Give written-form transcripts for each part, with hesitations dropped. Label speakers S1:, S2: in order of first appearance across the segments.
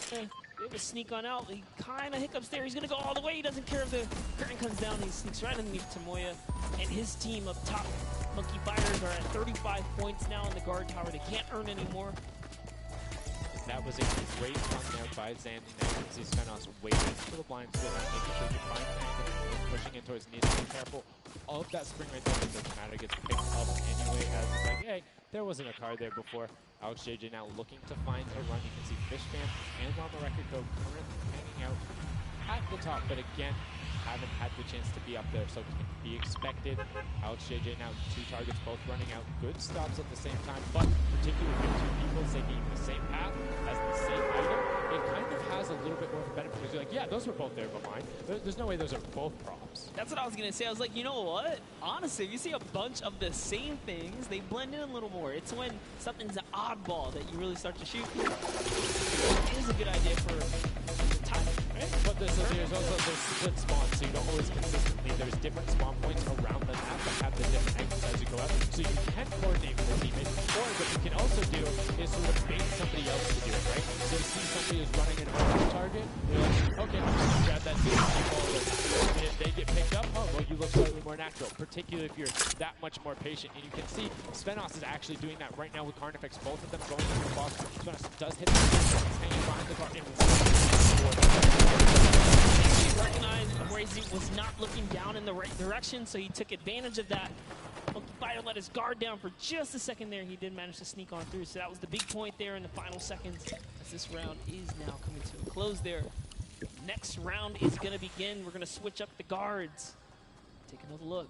S1: Be able to sneak on out. He kind of hiccups there. He's going to go all the way. He doesn't care if the curtain comes down. He sneaks right underneath Tamoya. And his team up top, Monkey Fighters, are at 35 points now in the guard tower. They can't earn anymore.
S2: That was a great run there by Xan. Now you can see Svenos waiting for the blind split, making sure he finds Xan, pushing in towards needs to be careful of that spring right there, because the matter gets picked up anyway, as it's like, hey, there wasn't a card there before. Alex JJ now looking to find a run. You can see Fishman and On The Record go currently hanging out at the top, but again, haven't had the chance to be up there, so can be expected. Alex JJ now 2 targets, both running out. Good stops at the same time, but particularly with 2 people taking the same path as the same item, it kind of has a little bit more of a benefit, because you're like, yeah, those were both there behind. There's no way those are both props.
S1: That's what I was going to say. I was like, you know what? Honestly, if you see a bunch of the same things, they blend in a little more. It's when something's an oddball that you really start to shoot. It is a good idea for the time.
S2: Right? But there's also those split spawns, so you don't always consistently. There's different spawn points around the map that have the different angles as you go up, so you can coordinate with your teammates. Or what you can also do is sort of bait somebody else to do it, right? So you see somebody is running an open target, you're like, okay, I'm just gonna grab that dude and follow it. And if they get picked up, oh, well, you look slightly more natural, particularly if you're that much more patient. And you can see Svenos is actually doing that right now with Carnifex, both of them going into the box. Svenos does hit the hanging behind the car, and
S1: he recognized where he was not looking down in the right direction, so he took advantage of that. Fighter let his guard down for just a second there. He did manage to sneak on through, so that was the big point there in the final seconds, as this round is now coming to a close there. Next round is going to begin. We're going to switch up the guards. Take another look.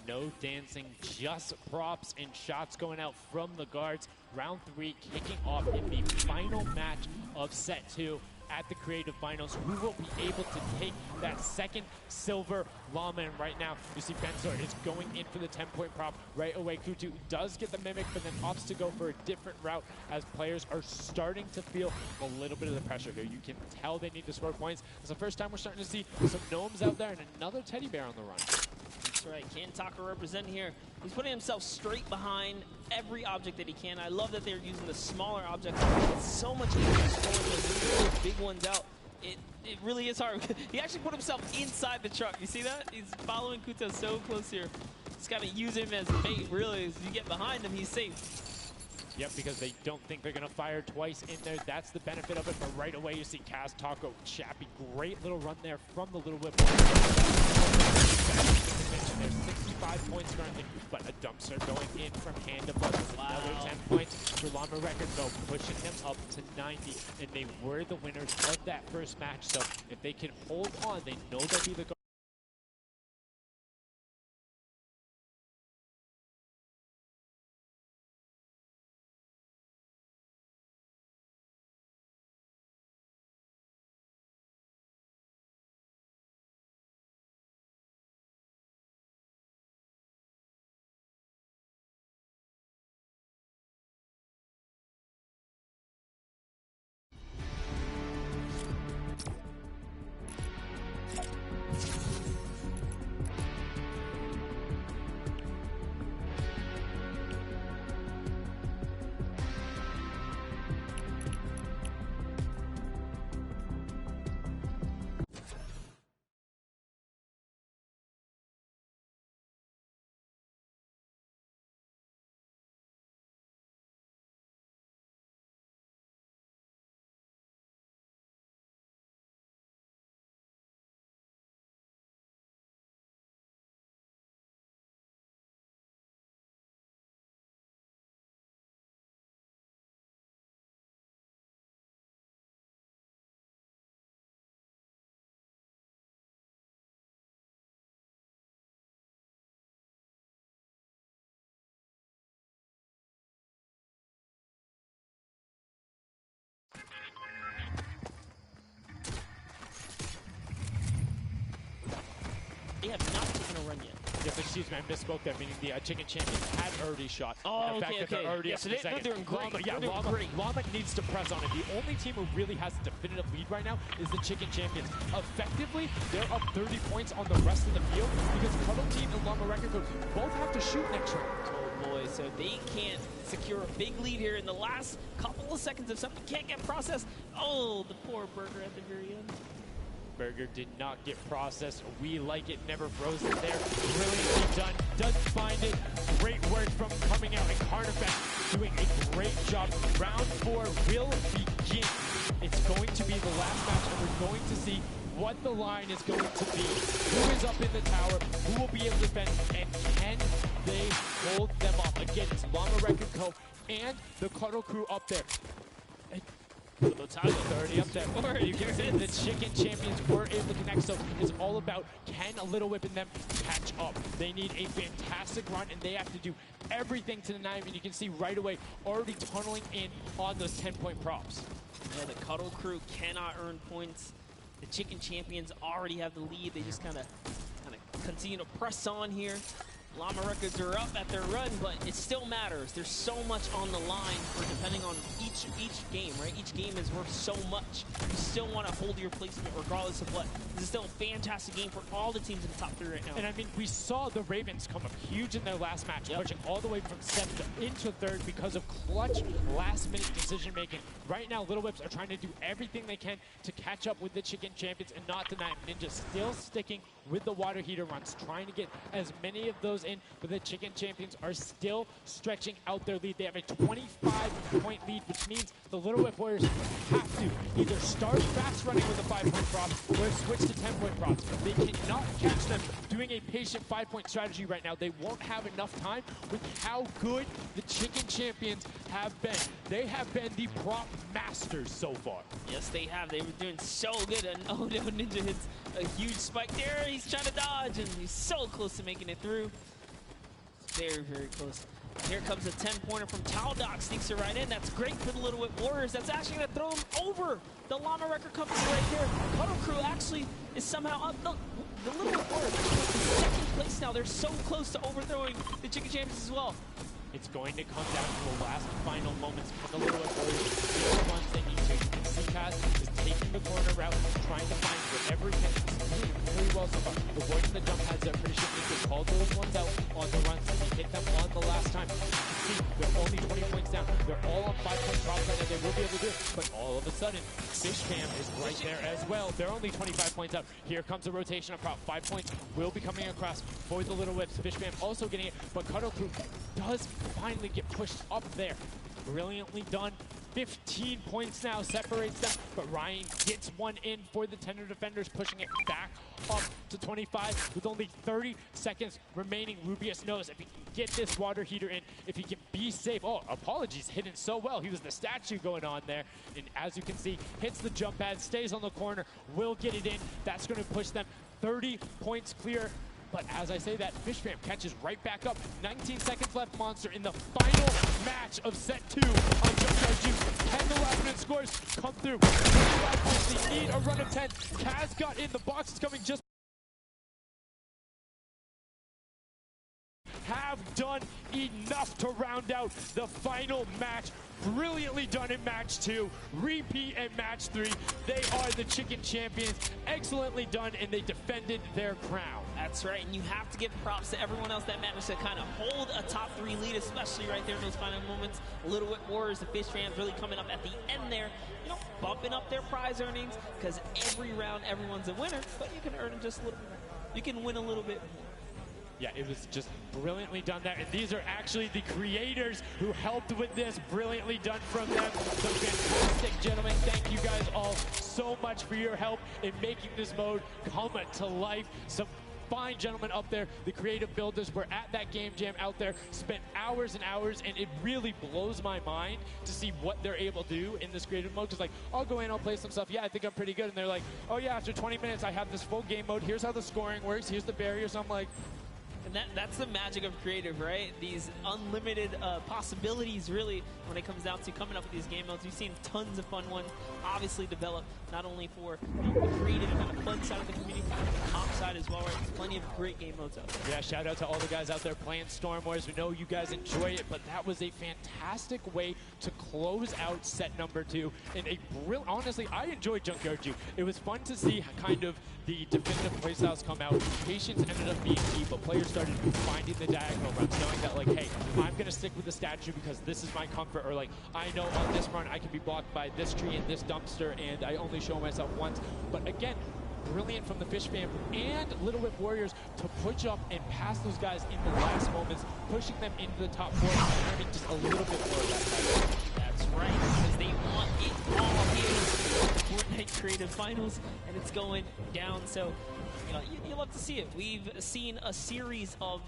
S2: No dancing, just props and shots going out from the guards. Round 3 kicking off in the final match of set 2 at the Creative Finals. Who will be able to take that second silver llama? And right now, you see Bensor is going in for the 10-point prop right away. Kutu does get the Mimic, but then opts to go for a different route, as players are starting to feel a little bit of the pressure here. You can tell they need to score points. It's the first time we're starting to see some gnomes out there and another teddy bear on the run.
S1: That's right, Kantaka representing here. He's putting himself straight behind every object that he can. I love that they're using the smaller objects. It's so much easier to score those big ones out. It really is hard. He actually put himself inside the truck. You see that? He's following Kuta so close here. He's got to use him as bait, really. As you get behind him, he's safe.
S2: Yep, because they don't think they're going to fire twice in there. That's the benefit of it. But right away, you see Kaz, Taco, Chappie. Great little run there from the Little Whip. There's 65 points currently, but a dumpster going in from hand above. Another 10 points for Llama Record, though, pushing them up to 90. And they were the winners of that first match. So if they can hold on, they know they'll be the
S1: They have not taken a run yet.
S2: Yes, excuse me, I misspoke there, meaning the chicken champions had already shot.
S1: Oh,
S2: the fact
S1: okay,
S2: that they're already up
S1: so
S2: in the second.
S1: they're doing great.
S2: Llama needs to press on it. The only team who really has a definitive lead right now is the chicken champions. Effectively, they're up 30 points on the rest of the field because Cuddle Team and Llama Record Code both have to shoot next round.
S1: Oh boy, so they can't secure a big lead here in the last couple of seconds. If something can't get processed, oh, the poor Burger at the very end.
S2: Burger did not get processed. We like it, never frozen there. Brilliantly done. Does find it. Great work from coming out. And Carnifex doing a great job. Round 4 will begin. It's going to be the last match, and we're going to see what the line is going to be. Who is up in the tower? Who will be able to defend? And can they hold them off? Again, it's Llama Record Co. and the Cuddle crew up there. Already up there. You can see the chicken champions were able to connect, so it's all about can a Little Whip and them catch up. They need a fantastic run, and they have to do everything to the knife, and you can see right away already tunneling in on those 10-point props.
S1: Yeah, the Cuddle crew cannot earn points. The chicken champions already have the lead. They just kind of continue to press on here. Llama Records are up at their run, but it still matters. There's so much on the line for depending on each game, right? Each game is worth so much. You still want to hold your placement regardless of what. This is still a fantastic game for all the teams in the top 3 right now.
S2: And I mean, we saw the Ravens come up huge in their last match, pushing all the way from 7th into 3rd because of clutch last-minute decision-making. Right now, Little Whips are trying to do everything they can to catch up with the chicken champions and not deny them. Ninja still sticking with the water heater runs, trying to get as many of those in, but the chicken champions are still stretching out their lead. They have a 25-point lead, which means the Little Whip Warriors have to either start fast running with a 5-point prop or switch to 10-point props. They cannot catch them doing a patient 5-point strategy right now. They won't have enough time with how good the chicken champions have been. They have been the prop masters so far.
S1: Yes, they have. They were doing so good, and oh no, Ninja hits a huge spike there. He's trying to dodge, and he's so close to making it through. Very, very close. Here comes a 10-pointer from Taldoc, sneaks it right in. That's great for the Little Whip Warriors. That's actually going to throw them over the Llama Record Company right there. Cuddle Crew actually is somehow up. The Little Whip Warriors actually in second place now. They're so close to overthrowing the Chicken Champions as well.
S2: It's going to come down to the last final moments for the Little Whip Warriors. These are the ones they need to. You can see Kaz is taking the corner route, trying to find whatever he can. He's doing very well so far. Avoiding the jump pads, they're pretty sure he can call those ones out on the runs, and he hit them on the last time. You can see they're only 20 points down. They're all on 5-point props right now. They will be able to do it, but all of a sudden, Fish Fam is right there as well. They're only 25 points out. Here comes a rotation of prop. 5 points will be coming across for the Little Whips. Fish Fam also getting it, but Cuddle Crew does finally get pushed up there. Brilliantly done. 15 points now separates them, but Ryan gets one in for the Tender Defenders, pushing it back up to 25 with only 30 seconds remaining. Rubius knows if he can get this water heater in, if he can be safe. Oh, apologies, hidden so well. He was the statue going on there, and as you can see, hits the jump pad, stays on the corner, will get it in. That's going to push them 30 points clear. But as I say that, Fish Fam catches right back up. 19 seconds left, Monster, in the final match of set 2 on Jump Charge Juice. 10 the last minute scores come through. 25 points, they need a run of 10. Kaz got in, the box is coming just. Have done enough to round out the final match. Brilliantly done in match 2, repeat in match 3. They are the chicken champions. Excellently done, and they defended their crown.
S1: That's right, and you have to give props to everyone else that managed to kind of hold a top 3 lead, especially right there in those final moments. Little Whip Warriors, the Fish Fans really coming up at the end there, you know, bumping up their prize earnings, because every round, everyone's a winner, but you can earn just a little bit. You can win a little bit more.
S2: Yeah, it was just brilliantly done there. And these are actually the creators who helped with this. Brilliantly done from them. Some fantastic gentlemen. Thank you guys all so much for your help in making this mode come to life. Some fine gentlemen up there, the creative builders, were at that game jam out there, spent hours and hours, and it really blows my mind to see what they're able to do in this creative mode. Because like, I'll go in, I'll play some stuff, yeah, I think I'm pretty good, and they're like, oh yeah, after 20 minutes I have this full game mode, here's how the scoring works, here's the barriers. I'm like,
S1: And that's the magic of creative, right? These unlimited possibilities, really, when it comes down to coming up with these game modes. We've seen tons of fun ones obviously develop, not only for the creative kind of fun side of the community, but the top side as well, right? There's plenty of great game modes out there.
S2: Yeah, shout out to all the guys out there playing Storm Wars. We know you guys enjoy it, but that was a fantastic way to close out set number 2 in a brilliant. Honestly, I enjoyed Junkyard Juke. It was fun to see kind of the definitive playstyles come out. Patience ended up being key, but players started finding the diagonal runs, knowing that, like, hey, I'm going to stick with the statue because this is my comfort, or like, I know on this run I can be blocked by this tree and this dumpster, and I only show myself once. But again, brilliant from the Fish Fam and Little Whip Warriors to push up and pass those guys in the last moments, pushing them into the top 4 and earning just a little bit more of that title.
S1: That's right, because they want it all here. The Fortnite Creative Finals, and it's going down. So, you know, you love to see it. We've seen a series of,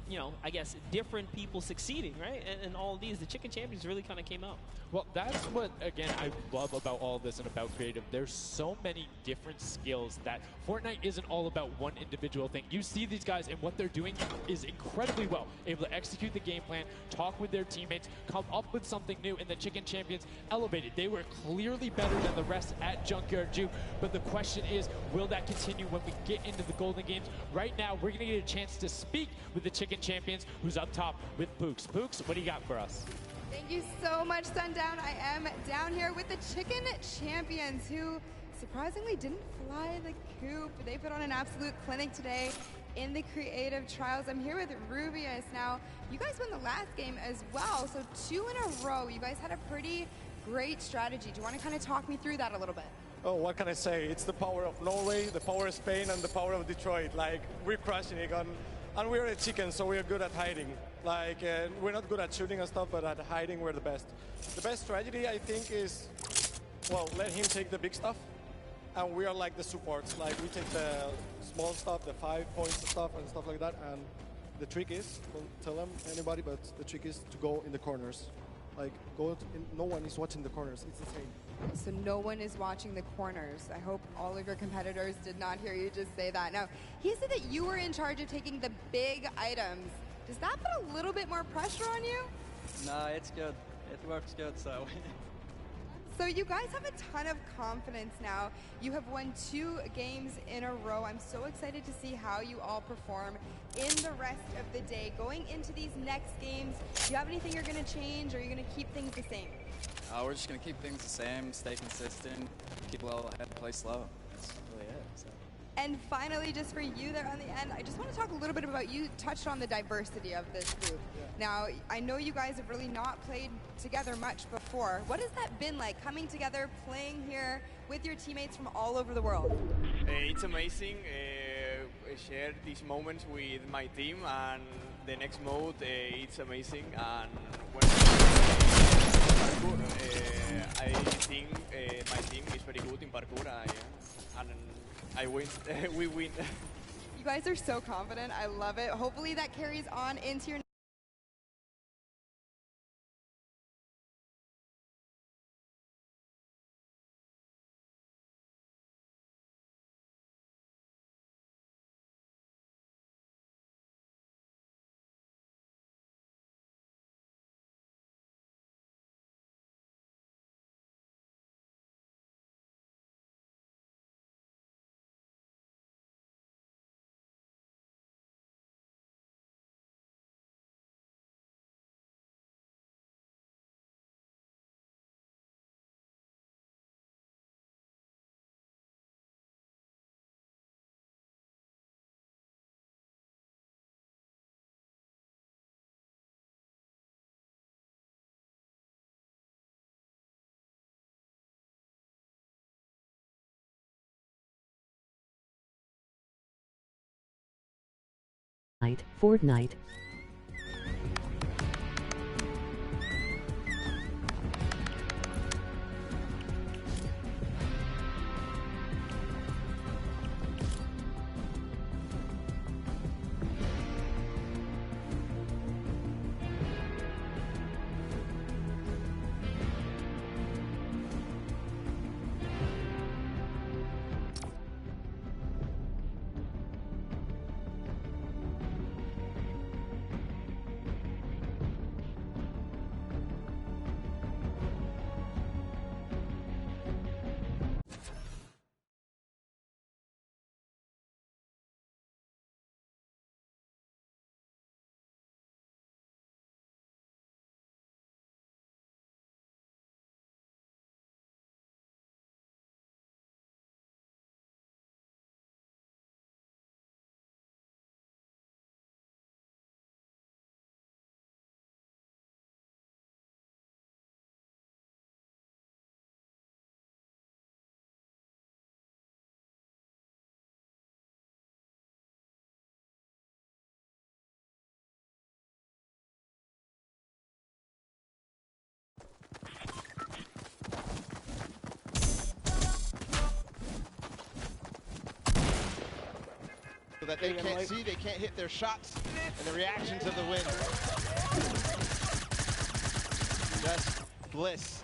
S1: you know, I guess, different people succeeding, right? And all of these, the Chicken Champions really kind of came out.
S2: Well, that's what, again, I love about all of this and about creative. There's so many different skills that Fortnite isn't all about one individual thing. You see these guys, and what they're doing is incredibly well. Able to execute the game plan, talk with their teammates, come up with something new, and the Chicken Champions elevated. They were clearly better than the rest at Junkyard Juke, but the question is, will that continue when we get into the Golden Games? Right now, we're going to get a chance to speak with the Chicken Champions, who's up top with Pooks. Pooks, what do you got for us?
S3: Thank you so much, Sundown. I am down here with the Chicken Champions, who surprisingly didn't fly the coop. They put on an absolute clinic today in the creative trials. I'm here with Rubius. Now, you guys won the last game as well, so 2 in a row. You guys had a pretty great strategy. Do you want to kind of talk me through that a little bit?
S4: Oh, what can I say? It's the power of Norway, the power of Spain, and the power of Detroit. Like, we're crushing it, and we're a chicken, so we're good at hiding. Like, we're not good at shooting and stuff, but at hiding, we're the best. The best strategy, I think, is, well, let him take the big stuff, and we are like the supports. Like, we take the small stuff, the 5 points stuff, and stuff like that, and the trick is, don't tell them, anybody, but the trick is to go in the corners. Like, no one is watching the corners. It's insane.
S3: So no one is watching the corners. I hope all of your competitors did not hear you just say that. Now, he said that you were in charge of taking the big items. Does that put a little bit more pressure on you?
S5: No, it's good. It works good, so.
S3: So you guys have a ton of confidence now. You have won 2 games in a row. I'm so excited to see how you all perform in the rest of the day. Going into these next games, do you have anything you're going to change, or are you going to keep things the same?
S5: We're just going to keep things the same, stay consistent, keep well ahead, play slow. That's really it. So.
S3: And finally, just for you there on the end, I just want to talk a little bit about, you touched on the diversity of this group. Yeah. Now, I know you guys have really not played together much before. What has that been like, coming together, playing here with your teammates from all over the world?
S6: It's amazing. I share these moments with my team, and the next mode, it's amazing. And when parkour, I think my team is very good in parkour, and I win. We win.
S3: You guys are so confident. I love it. Hopefully that carries on into your
S7: Fortnite. that they can't see, they can't hit their shots, and the reaction to the win. Just bliss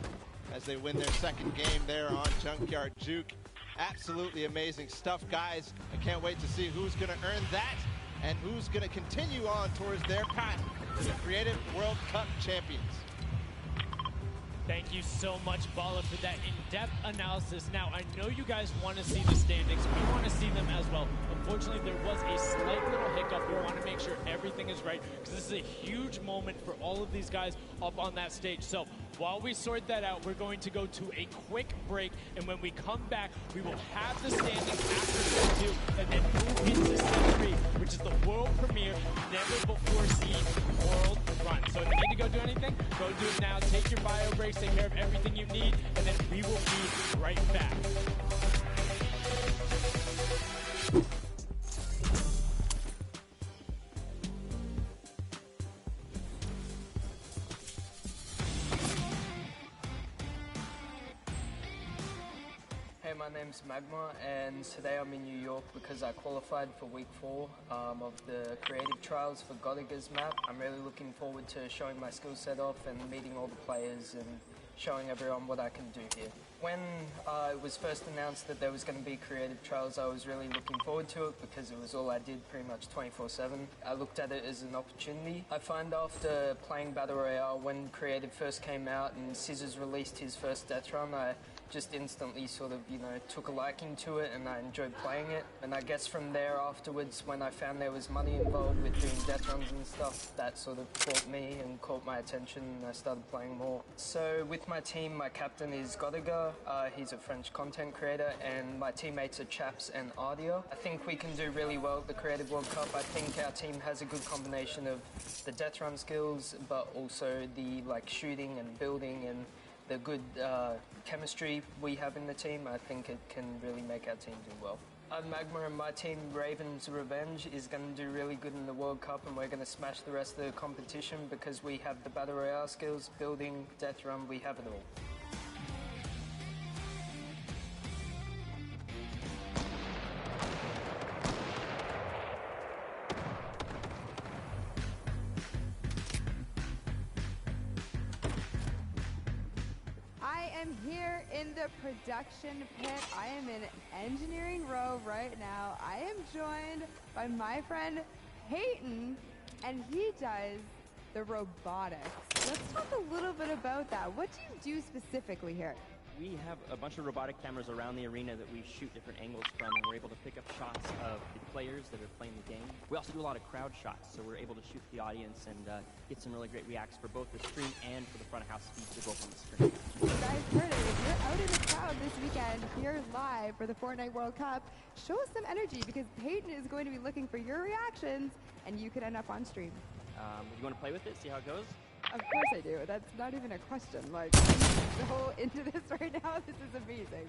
S7: as they win their second game there on Junkyard Juke. Absolutely amazing stuff, guys. I can't wait to see who's going to earn that and who's going to continue on towards their path to the Creative World Cup champions.
S2: Thank you so much, Bala, for that in-depth analysis. Now, I know you guys want to see the standings. We want to see them as well. Unfortunately, there was a slight little hiccup. We want to make sure everything is right, because this is a huge moment for all of these guys up on that stage. So while we sort that out, we're going to go to a quick break, and when we come back, we will have the standings after set 2, and then move into set 3, which is the world premiere, never-before-seen world run. So if you need to go do anything, go do it now. Take your bio breaks, take care of everything you need, and then we will be right back.
S8: Hey, my name's Magma, and today I'm in New York because I qualified for week 4 of the creative trials for Godiga's map. I'm really looking forward to showing my skill set off and meeting all the players and showing everyone what I can do here. When it was first announced that there was going to be creative trials, I was really looking forward to it because it was all I did pretty much 24/7. I looked at it as an opportunity. I find after playing Battle Royale, when creative first came out and Scissors released his first death run, I just instantly sort of, took a liking to it and I enjoyed playing it. And I guess from there afterwards, when I found there was money involved with doing death runs and stuff, that sort of caught me and caught my attention and I started playing more. So with my team, my captain is Godiga. He's a French content creator, and my teammates are Chaps and Ardia. I think we can do really well at the Creative World Cup. I think our team has a good combination of the death run skills, but also the shooting and building and the good chemistry we have in the team. I think it can really make our team do well. Magma and my team, Raven's Revenge, is going to do really good in the World Cup, and we're going to smash the rest of the competition because we have the Battle Royale skills, building, death run, we have it all.
S3: Here in the production pit, I am in engineering row right now. I am joined by my friend Peyton, and he does the robotics. Let's talk a little bit about that. What do you do specifically here?
S9: We have a bunch of robotic cameras around the arena that we shoot different angles from, and we're able to pick up shots of the players that are playing the game. We also do a lot of crowd shots, so we're able to shoot the audience and get some really great reacts for both the stream and for the front of house feeds that go up on the screen.
S3: You guys heard it. If you're out in the crowd this weekend here live for the Fortnite World Cup, show us some energy because Peyton is going to be looking for your reactions, and you could end up on stream.
S9: You want to play with it, see how it goes?
S3: Of course I do. That's not even a question. I'm so into this right now. This is amazing.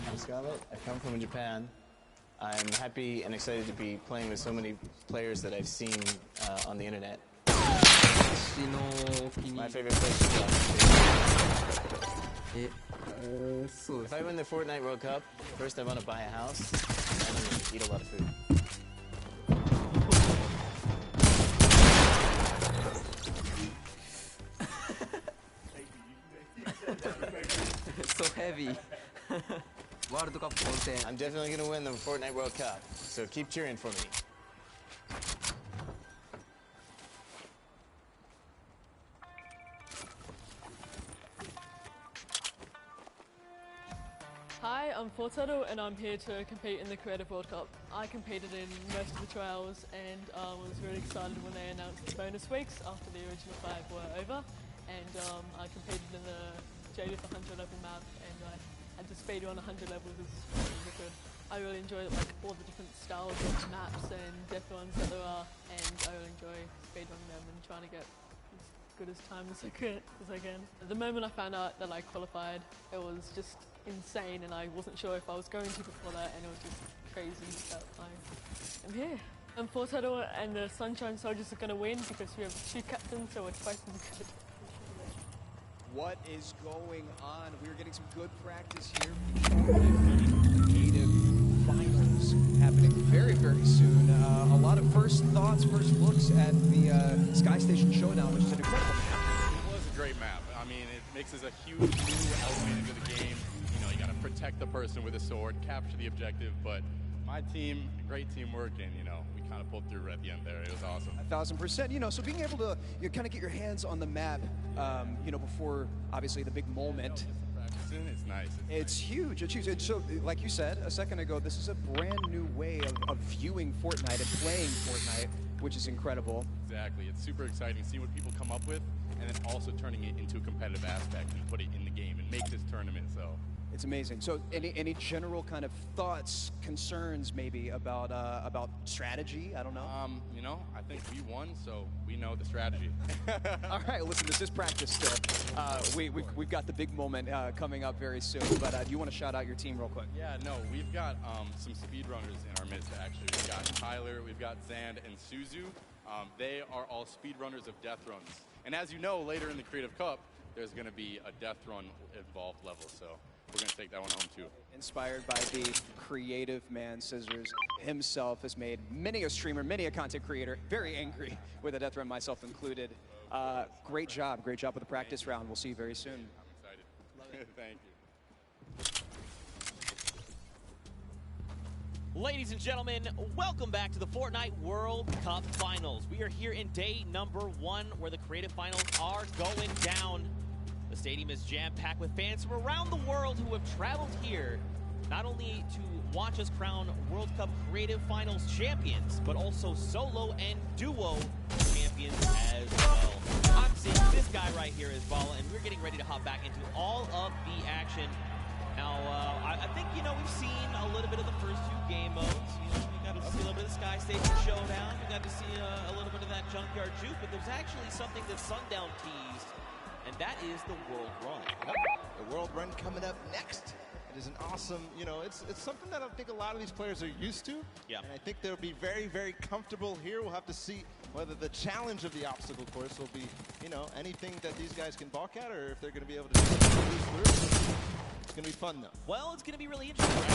S10: I'm Scarlett. I come from Japan. I'm happy and excited to be playing with so many players that I've seen on the internet. My favorite place to play. If I win the Fortnite World Cup, first I want to buy a house and then I'm going to eat a lot of food.
S11: So heavy. World Cup content.
S10: I'm definitely going to win the Fortnite World Cup, so keep cheering for me.
S12: Hi, I'm Fortetto and I'm here to compete in the Creative World Cup. I competed in most of the trials and was really excited when they announced the bonus weeks after the original 5 were over. And I competed in the JDF 100 level map and I had to speedrun 100 levels, which was really good. I really enjoy all the different styles of maps and death runs that there are, and I really enjoy speedrunning them and trying to get as good as time as I can. The moment I found out that I qualified, it was just insane and I wasn't sure if I was going to before that, and it was just crazy that I am here. And Fortetto and the Sunshine Soldiers are going to win because we have 2 captains, so it's twice as good.
S13: What is going on? We're getting some good practice here. Creative finals happening very, very soon. A lot of first thoughts, first looks at the Sky Station Showdown, which is an incredible map.
S14: It was a great map. I mean, it mixes a huge new element into the game. You know, you got to protect the person with a sword, capture the objective, but my team, great teamwork, and, you know, we kind of pulled through at the end there. It was awesome.
S13: 1,000%. You know, so being able to kind of get your hands on the map, you know, before obviously the big moment.
S14: It's nice.
S13: It's huge. It's huge. And so, like you said a second ago, this is a brand new way of viewing Fortnite and playing Fortnite, which is incredible.
S14: Exactly. It's super exciting seeing what people come up with, and then also turning it into a competitive aspect and put it in the game and make this tournament. So.
S13: It's amazing. So, any general kind of thoughts, concerns, maybe about strategy? I don't know.
S14: You know, I think we won, so we know the strategy.
S13: All right. Listen, this is practice still. We've got the big moment coming up very soon. But do you want to shout out your team real quick?
S14: Yeah. No, we've got some speedrunners in our midst. Actually, we've got Tyler, we've got Zand, and Suzu. They are all speedrunners of death runs. And as you know, later in the Creative Cup, there's going to be a death run involved level. So. We're going to take that one home, too.
S13: Inspired by the creative man, Scissors himself has made many a streamer, many a content creator very angry with a death run, myself included. Great job with the practice round. We'll see you very soon.
S14: I'm excited. Thank you.
S1: Ladies and gentlemen, welcome back to the Fortnite World Cup Finals. We are here in day number 1 where the creative finals are going down. The stadium is jam-packed with fans from around the world who have traveled here, not only to watch us crown World Cup Creative Finals champions, but also solo and duo champions as well. I'm seeing this guy right here as Bala, and we're getting ready to hop back into all of the action. Now, I think, you know, we've seen a little bit of the first 2 game modes. You know, we got to see a little bit of the Sky Station Showdown. We got to see a little bit of that Junkyard Juke, but there's actually something that Sundown teased, and that is the World Run.
S7: The World Run coming up next. It is an awesome, you know, it's something that I think a lot of these players are used to.
S1: Yeah.
S7: And I think they'll be very, very comfortable here. We'll have to see whether the challenge of the obstacle course will be, you know, anything that these guys can balk at, or if they're going to be able to do through. It's going to be fun, though.
S1: Well, it's going to be really interesting, right?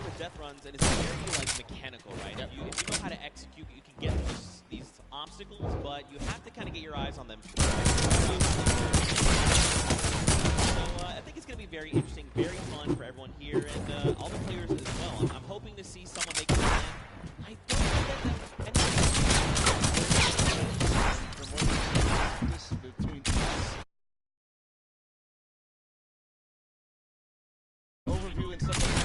S1: With death runs, and it's very, like, mechanical, right? Yep. If you know how to execute, you can get these obstacles, but you have to kind of get your eyes on them. So I think it's going to be very interesting, very fun for everyone here, and all the players as well. I'm hoping to see someone make it happen. I don't know that
S7: between overview and stuff like that.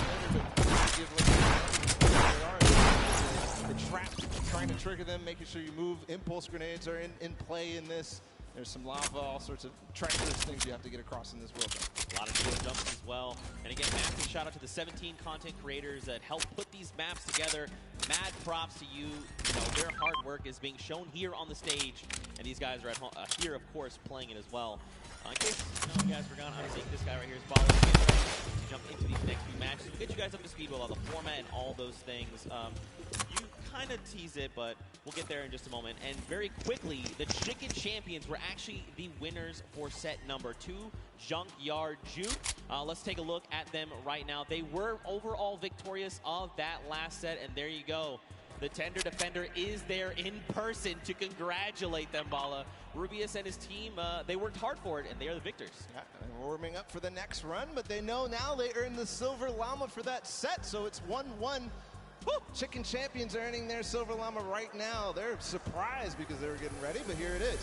S7: The trap, trying to trigger them, making sure you move. Impulse grenades are in play in this. There's some lava, all sorts of treacherous things you have to get across in this world.
S1: A lot of dual jumps as well. And again, massive shout out to the 17 content creators that helped put these maps together. Mad props to you. You know, their hard work is being shown here on the stage. And these guys are at home, here, of course, playing it as well. In case you guys forgot, I'm seeing this guy right here is Bala to jump into these next few matches. We'll get you guys up to speed with all the format and all those things. You kind of tease it, but we'll get there in just a moment. And very quickly, the Chicken Champions were actually the winners for set number 2, Junkyard Juke. Let's take a look at them right now. They were overall victorious of that last set, and there you go. The Tender Defender is there in person to congratulate them, Bala. Rubius and his team, they worked hard for it, and they are the victors.
S7: Yeah, and warming up for the next run, but they know now they earned the Silver Llama for that set, so it's 1-1. Woo! Chicken Champions earning their Silver Llama right now. They're surprised because they were getting ready, but here it is.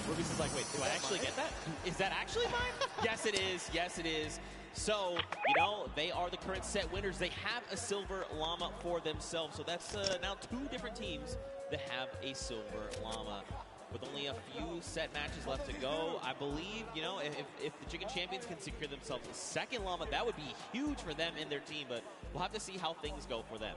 S1: Rubius is like, wait, do I actually get that? Is that actually mine? Yes, it is. Yes, it is. So, you know, they are the current set winners. They have a Silver Llama for themselves. So that's now 2 different teams that have a Silver Llama. With only a few set matches left to go, I believe, you know, if the Chicken Champions can secure themselves a second Llama, that would be huge for them and their team, but we'll have to see how things go for them.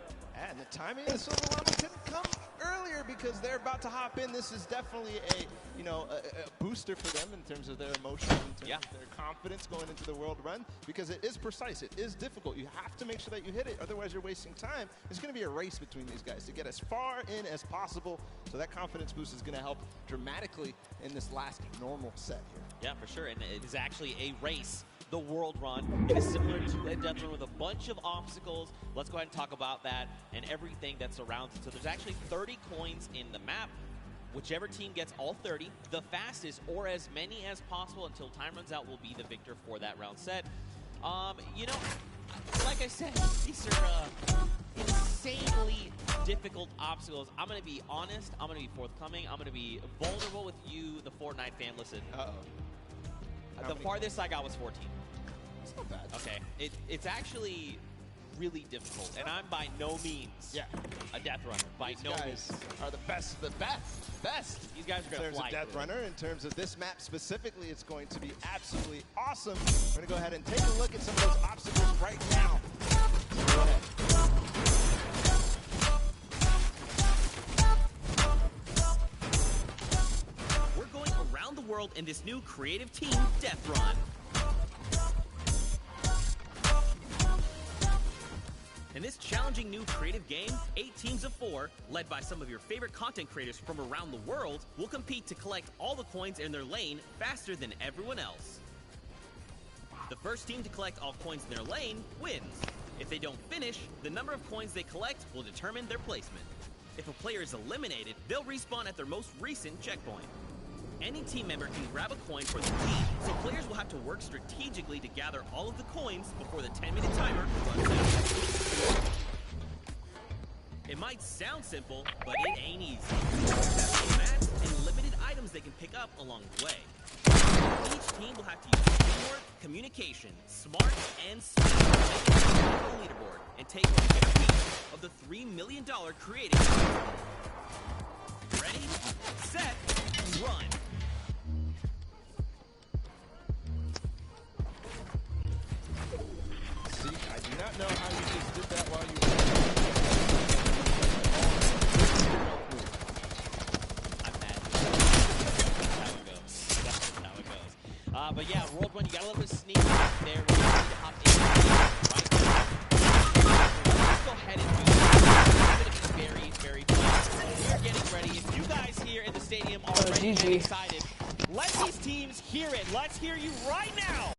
S7: And the timing of the Silver Llama couldn't come earlier because they're about to hop in. This is definitely a, know, a booster for them in terms of their emotions, in terms of their confidence going into the World Run, because it is precise, it is difficult. You have to make sure that you hit it, otherwise you're wasting time. It's going to be a race between these guys to get as far in as possible, so that confidence boost is going to help dramatically in this last normal set here.
S15: Yeah, for sure, and it is actually a race. The World Run. It is similar to a Death Run with a bunch of obstacles. Let's go ahead and talk about that and everything that surrounds it. So there's actually 30 coins in the map. Whichever team gets all 30, the fastest or as many as possible until time runs out will be the victor for that round set. You know, like I said, these are insanely difficult obstacles. I'm going to be honest. I'm going to be forthcoming. I'm going to be vulnerable with you, the Fortnite fan. Listen. The farthest I got was 14.
S7: That's not bad.
S15: Okay. It's actually really difficult, and I'm by no means a Death Runner. By no means.
S7: Are the best of the best.
S15: These guys are going to fly.
S7: In terms of Death Runner, in terms of this map specifically, it's going to be absolutely awesome. We're going to go ahead and take a look at some of those obstacles right now. Go ahead.
S16: We're going around the world in this new creative team, Death Run. In this challenging new creative game, 8 teams of 4, led by some of your favorite content creators from around the world, will compete to collect all the coins in their lane faster than everyone else. The first team to collect all coins in their lane wins. If they don't finish, the number of coins they collect will determine their placement. If a player is eliminated, they'll respawn at their most recent checkpoint. Any team member can grab a coin for the team, so players will have to work strategically to gather all of the coins before the 10-minute timer runs out. It might sound simple, but it ain't easy. There's mats and limited items they can pick up along the way. Each team will have to use teamwork, communication, smarts, and speed to make it to the leaderboard and take a fair piece of the $3 million creative. Ready, set, run.
S7: See, I do not know how you just did that while you were.
S15: I'm mad. That's how it goes. But yeah, World Run, you got a little bit of sneak back there. We're going to need to hop in right now. Let's go ahead and do this. It's going to be very, very fun. We're getting ready. If you guys here in the stadium are ready and excited, let these teams hear it. Let's hear you right now.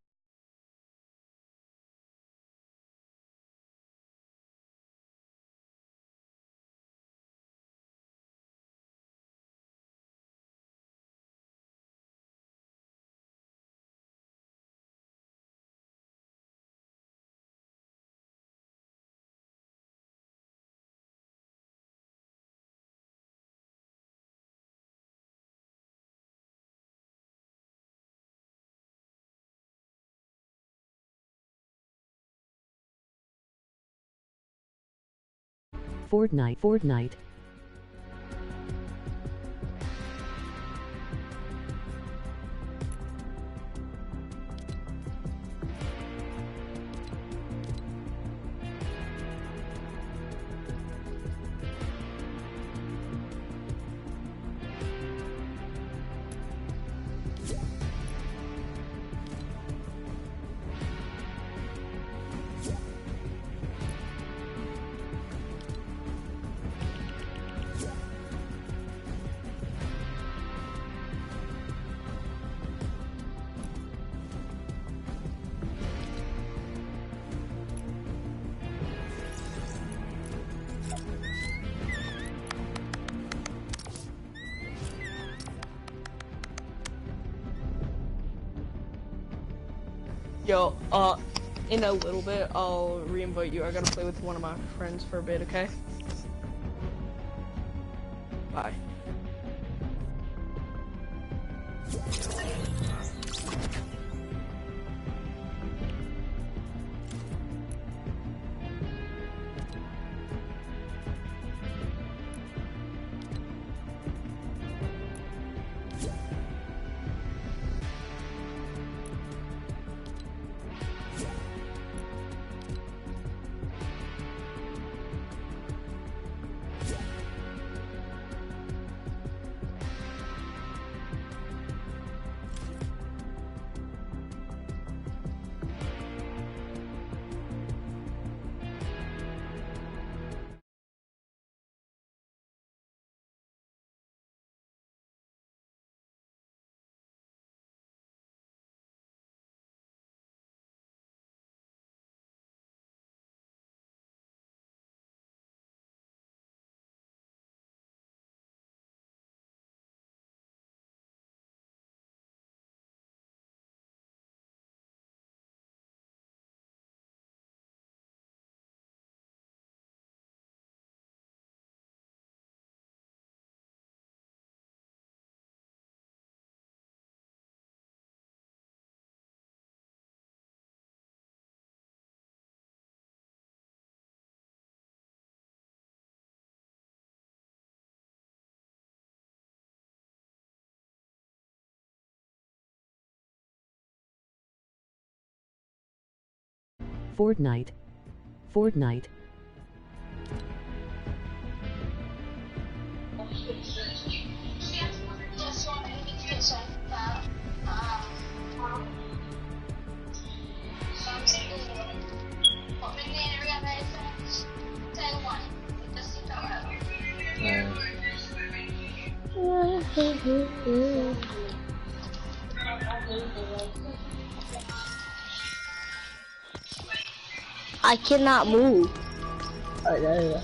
S17: Fortnite.
S12: Yo, in a little bit, I'll re-invite you. I gotta play with one of my friends for a bit, okay? Bye.
S17: Fortnite. Fortnite.
S18: I cannot move. Oh, there you go.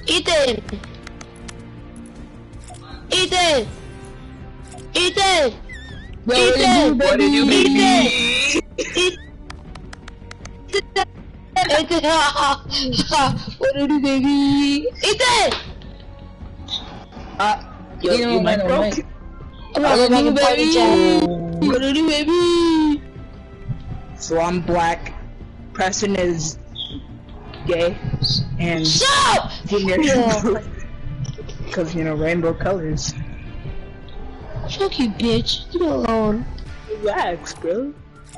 S18: Ethan! Ethan! Ethan!
S19: Bro,
S18: Ethan!
S19: what did you do, baby?
S18: Ethan! What did you do, baby? Ethan!
S19: You might broke.
S18: I'm not going to party chat. What did you do, baby?
S19: So I'm black. Preston is gay. And
S18: Shut!
S19: Because, you know, rainbow colors.
S18: Fuck you, bitch. Leave me alone.
S19: Relax, bro.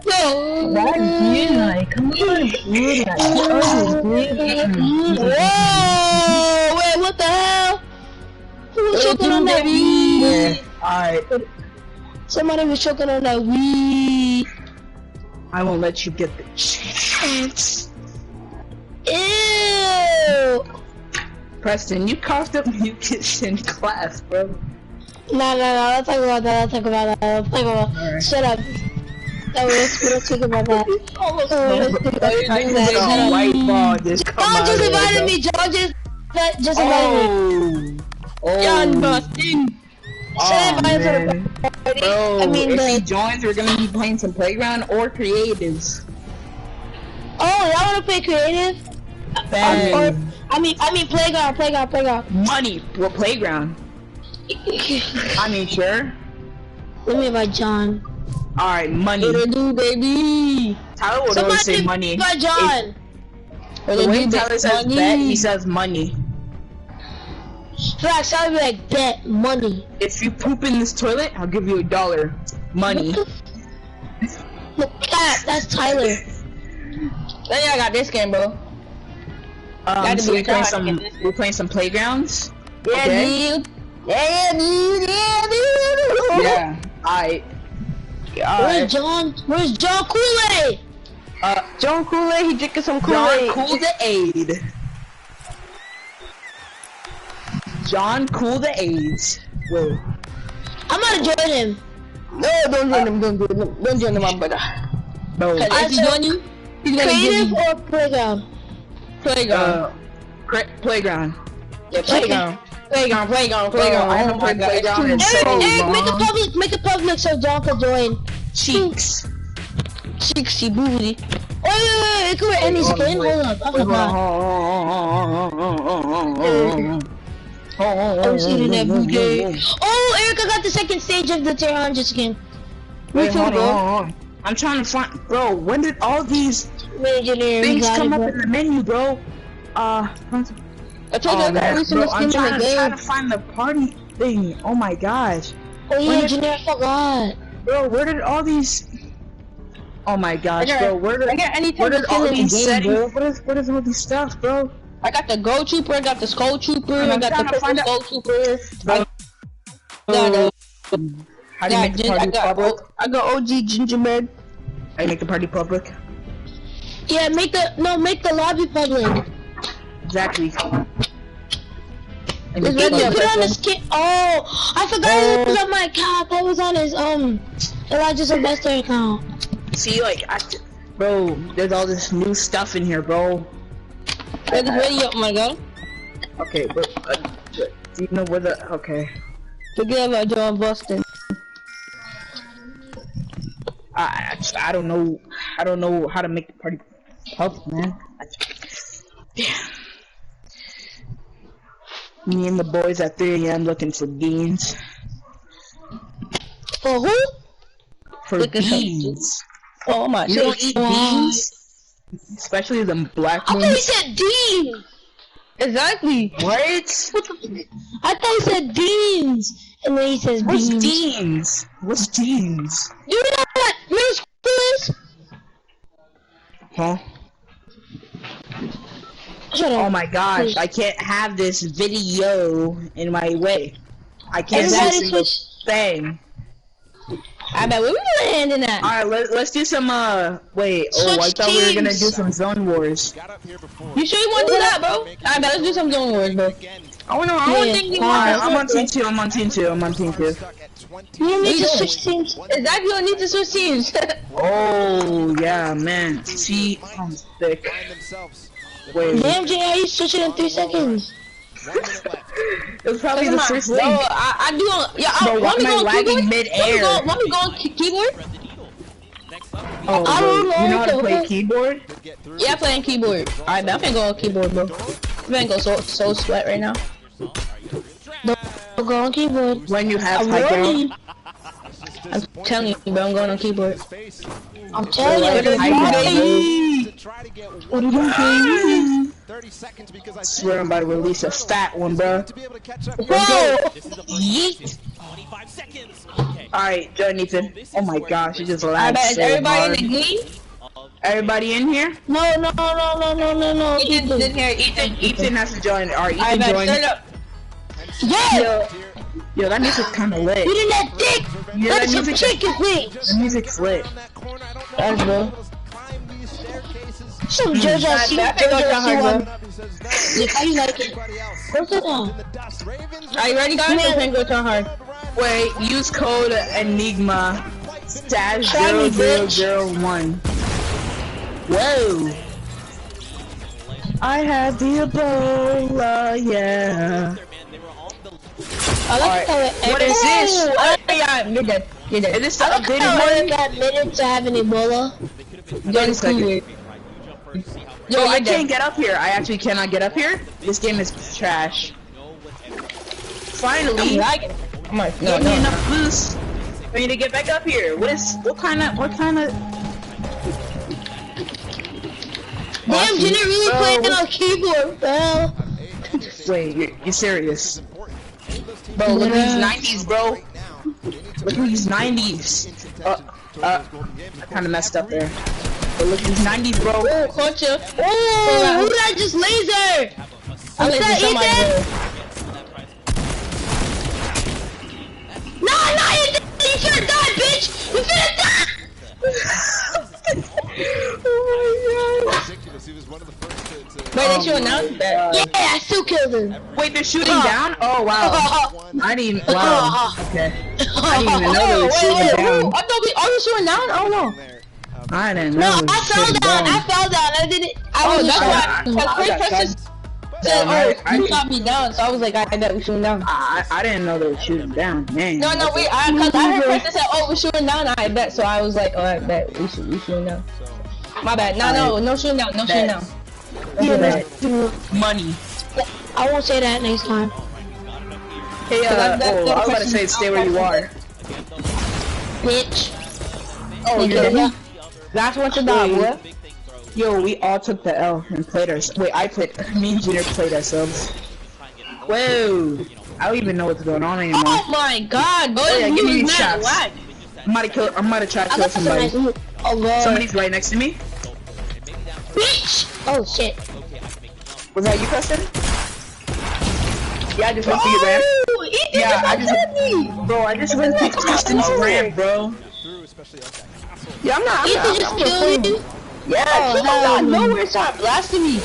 S18: No.
S19: Why you like? Come on, dude.
S18: Whoa! Wait, what the hell? Who was choking on that weed?
S19: Alright.
S18: Somebody was choking on that weed.
S19: I won't let you get the chance.
S18: Ew!
S19: Preston, you coughed up mucus in class, bro.
S18: No, let's talk about that, let's talk about that, let's talk about that. Shut up. No, let's talk about that.
S19: White ball just come
S18: John
S19: out
S18: just
S19: of
S18: invited
S19: there,
S18: me, John just invited me.
S19: John busting.
S18: Should I invite him to the party?
S19: Bro,
S18: I mean,
S19: if he joins, we're gonna be playing some playground or creatives.
S18: Oh, y'all wanna play creative? I mean playground.
S19: Money. What playground? I mean, sure.
S18: Let me invite John.
S19: Alright, money.
S18: What do, baby?
S19: Tyler would always say money.
S18: Invite John.
S19: The way Tyler says bet, he says money.
S18: Flash, I'll be like, bet money.
S19: If you poop in this toilet, I'll give you $1. Money.
S18: Look, cat, that's Tyler. Then I got this game, bro.
S19: So we're playing some playgrounds?
S18: Yeah,
S19: okay.
S18: dude. Yeah, dude.
S19: Yeah, alright.
S18: Where's John? Where's John Kool-Aid? John Kool-Aid, he drinking some Kool-Aid.
S19: John Kool-Aid. John Kool-Aid. Wait.
S18: I'm gonna join him. No, don't join him. Don't join him, my brother.
S19: Bro,
S18: if he join you, he's gonna creative or playground? Playground.
S19: Playground.
S18: Yeah, playground. Playground.
S19: I haven't played playground in so long.
S18: Eric, make it public so John can join.
S19: Cheeks.
S18: Cheeksy booty. Wait, it could wear any skin. Hold up. I was eating that booty. Oh, Erica got the second stage of the Tier 100 skin.
S19: Wait, hold on. I'm trying to find, bro. When did all these things come up in the menu, bro?
S18: I told you every single skin in the game.
S19: I'm trying to find the party thing. Oh my gosh.
S18: Oh yeah, engineer, I forgot.
S19: Bro, where did all these? Oh my gosh, bro. Where did all these settings? What is all this stuff, bro?
S18: I got the Go Trooper, I got the Skull Trooper, I got the Purple Skull Trooper.
S19: How do you make the party public?
S18: I got OG Gingerbread.
S19: How do you make the party public?
S18: Yeah, make the lobby public.
S19: Exactly.
S18: Put on the skin. Oh, I forgot it was on my account. That was on his Elijah's investor account.
S19: See, like, bro, there's all this new stuff in here, bro.
S18: Where's the video? Oh my god.
S19: Okay, but do you know where the? Okay.
S18: Forget about John Boston.
S19: I don't know. I don't know how to make the party. Help, man. Damn. Me and the boys at 3 a.m. looking for beans.
S18: For who?
S19: For beans.
S18: Oh my!
S19: You don't eat beans? Especially them black ones.
S18: I thought he said Dean.
S19: Exactly. What?
S18: I thought he said Deans, and then he says
S19: What's
S18: beans.
S19: Deans? What's Deans?
S18: You know what middle school is?
S19: Huh? Oh my gosh! I can't have this video in my way. I can't see a single thing.
S18: I bet we were landing that.
S19: Alright, let's do some, wait, I thought we were gonna do some Zone Wars.
S18: You sure you want to do that, bro? I bet let's do some Zone Wars, bro.
S19: Oh no, I don't think you want. I'm on team 2, I'm on team 2.
S18: You need to switch teams. Exactly, you need to switch teams.
S19: Oh, yeah, man. See, I'm thick. Wait.
S18: Damn, Jay, how you switching in 3 seconds?
S19: It was probably the first thing.
S18: Bro, I do. Yeah, I want me going
S19: lagging mid-air.
S18: Want me going keyboard?
S19: Oh, you know how to play keyboard?
S18: Yeah, playing keyboard. Alright, I'm finna go on keyboard, bro. I'm finna go so sweat right now. Don't go on keyboard.
S19: When you have high ground.
S18: I'm telling you, bro, I'm going on keyboard. I'm telling you,
S19: what are you doing? 30 seconds because I swear I'm about to release a fat one, bro. Yeet.
S15: 25 seconds.
S19: Alright, join Ethan. Oh my gosh, it just lagged so
S18: everybody
S19: hard.
S18: in the green?
S19: Everybody in here?
S18: No.
S19: Ethan's in here. Ethan has to join. Alright, Ethan join.
S18: Yeah!
S19: Yo, that music's kinda lit.
S18: Get in that dick!
S19: Yeah,
S18: That's some chicken thing!
S19: The music's lit.
S18: That's bro. Some JoJo C, JoJo C1. How you like it? Go sit down. Are you ready, guys? I'm gonna go to hard.
S19: Wait, use code Enigma /0001. Whoa! I have the Ebola, yeah.
S18: I like how
S19: what is this?
S18: Oh, yeah, you're dead. Is
S19: this the updated one?
S18: That minute to have an Ebola.
S19: That's cool. Yo, I can't get up here. I actually cannot get up here. This game is trash. Finally, give me enough boost for me to get back up here. What kind of?
S18: Damn, Jenny really playing on keyboard, bro.
S19: Wait, you're serious? Bro, look at these 90s, bro. Look at these 90s. I kind of messed up there. But look at these 90s, bro.
S18: Oh, Cluch. Oh, who did I just laser? I lasered somebody. No, you finna die, bitch! You finna die! Oh my god. Wait, they shooting down? Yeah, I still killed him.
S19: Wait, they're shooting down? Oh, wow. I didn't even, wow. Okay. I didn't even know they were shooting down.
S18: I thought we shooting down? I don't know.
S19: I didn't know.
S18: No, I fell down. I didn't. I was that's why. First person said, "Oh, you shot me down," so I was like, "I bet we shooting down."
S19: I didn't know they were shooting down. Man.
S18: No, cause I heard person said, "Oh, we're shooting down." I bet, so I was like, "Oh, I bet we shooting down." My bad. No shooting down. No shooting down.
S19: Money.
S18: I won't say that next time.
S19: Hey, I was about to say, stay where you are.
S18: Bitch.
S19: Oh, yeah.
S18: Last one to die, boy.
S19: Yo, we all took the L and played ourselves. Wait, me and Junior played ourselves. Whoa! I don't even know what's going on anymore.
S18: Oh my god, bro!
S19: Oh, yeah, give me these shots. I'm about to try to kill somebody. Somebody's right next to me.
S18: Bitch! Oh shit.
S19: Was that you, Preston? Yeah, I just went through your ramp. Yeah, I just went through Preston's ramp, bro. Yeah, I'm not.
S18: Ethan just killed you?
S19: Yeah,
S18: oh,
S19: keep out of
S18: nowhere, start blasting me.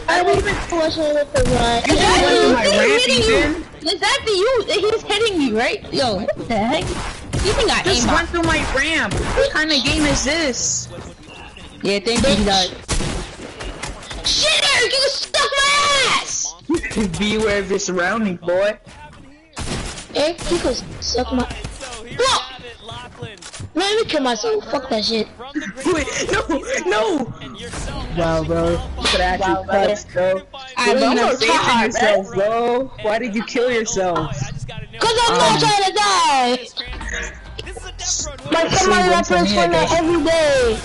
S18: I don't even question with the run. Exactly, he's hitting you, right? Yo, what the heck? You think I
S19: just went through my ramp. What kind of game is this?
S18: Yeah, thank you, guys. Shit, Eric, you stuck my ass!
S19: Beware of your surroundings, boy.
S18: Eric, you could suck my... Man, let me kill myself. Fuck that shit.
S19: Wait, no! Wow, bro. You could actually clutch, bro. You don't have faith in yourself, bro. Why did you kill yourself?
S18: Cause I'm not trying to die! Like somebody that plays Fortnite every day.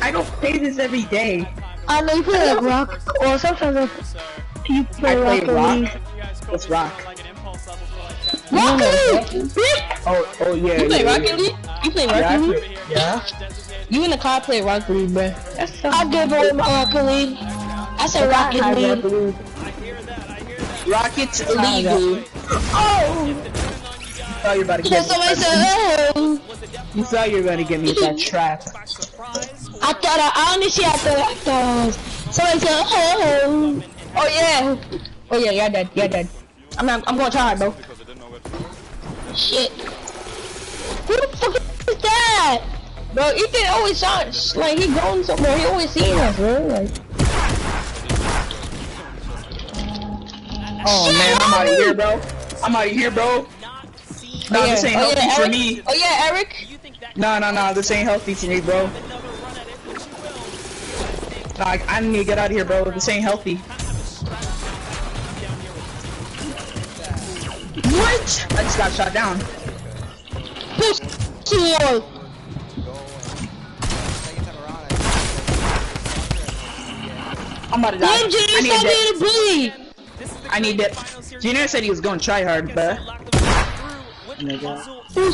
S19: I don't play this every day.
S18: I know you play like Rock, or sometimes you play Rocket League.
S19: What's Rock?
S18: Rocket League!
S19: Oh yeah.
S18: You play Rocket League? You play Rocket League?
S19: Yeah.
S18: You in the car play Rocket League, bro. I give away my Rocket League. I said Rocket League.
S19: Rocket League. Oh! You thought you were about to get me. You thought you were going to get me with that trap.
S18: I honestly thought somebody said, oh yeah. Oh yeah, you're dead. You're dead. I'm going to try hard, bro. Shit. Who the fuck is that? Bro, Ethan always sounds like he going somewhere. He always seeing us, bro. Like.
S19: Oh man, I'm out of here, bro. I'm out of here, bro. No, this ain't healthy for me.
S18: Oh yeah, Eric.
S19: No, this ain't healthy for me, bro. No, I need to get out of here, bro. This ain't healthy. What? I just got shot down. I'm about to die. I need it. Junior said he was going to try hard, but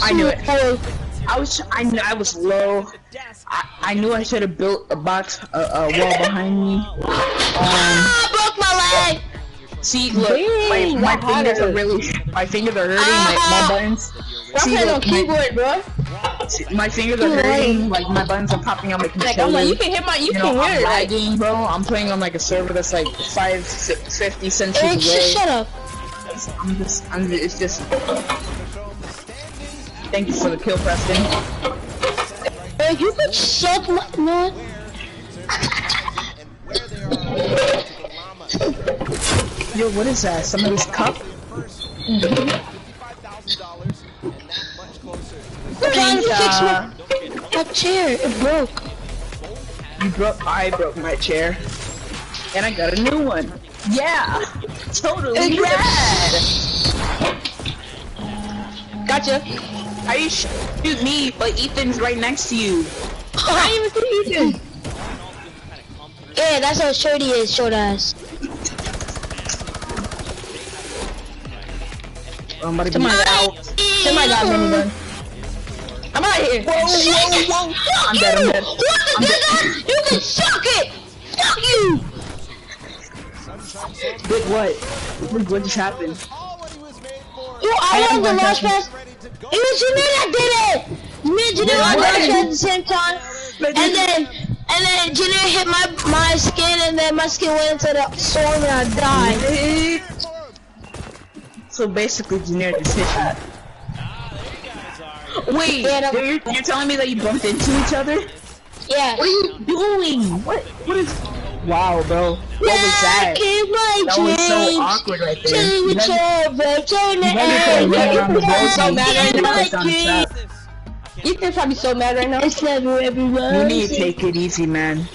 S19: I knew it. I was low. I knew I should have built a box, a wall behind me.
S18: I broke my leg.
S19: See, look, my fingers are hurting. My buttons.
S18: See, look, on keyboard, bro.
S19: My fingers are hurting. Like my buttons are popping on my controller.
S18: Like, I'm like, you can hit my, you can hear it.
S19: Lagging, bro. I'm playing on like a server that's like 50 centuries away.
S18: Shut up.
S19: It's just. Thank you for the kill, Preston.
S18: Hey, you could suck my nut.
S19: Yo, what is that? Somebody's cup?
S18: I'm trying to fix my chair. It broke.
S19: I broke my chair. And I got a new one. Yeah! Totally rad! Gotcha. How you shoot me, but Ethan's right next to you? I didn't even see Ethan!
S18: Yeah, that's how short he is, short ass.
S19: I'm about to be out.
S18: Somebody got a minigun. I'm out of here.
S19: Whoa. I'm dead.
S18: You can suck it! Fuck you!
S19: Big what? What just happened?
S18: Yo, I won the launch pad. It was you that did it! Me and Janelle on launch pad at the same time. And then Janelle hit my skin, and then my skin went into the storm and I died.
S19: So basically, Janelle just hit you. Wait, you're telling me that you bumped into each other?
S18: Yeah.
S19: What are you doing? What is... Wow, bro. What was that? That was so awkward right there. You
S18: Ethan's probably so mad right now. It's never everyone.
S19: You need to take it easy, man.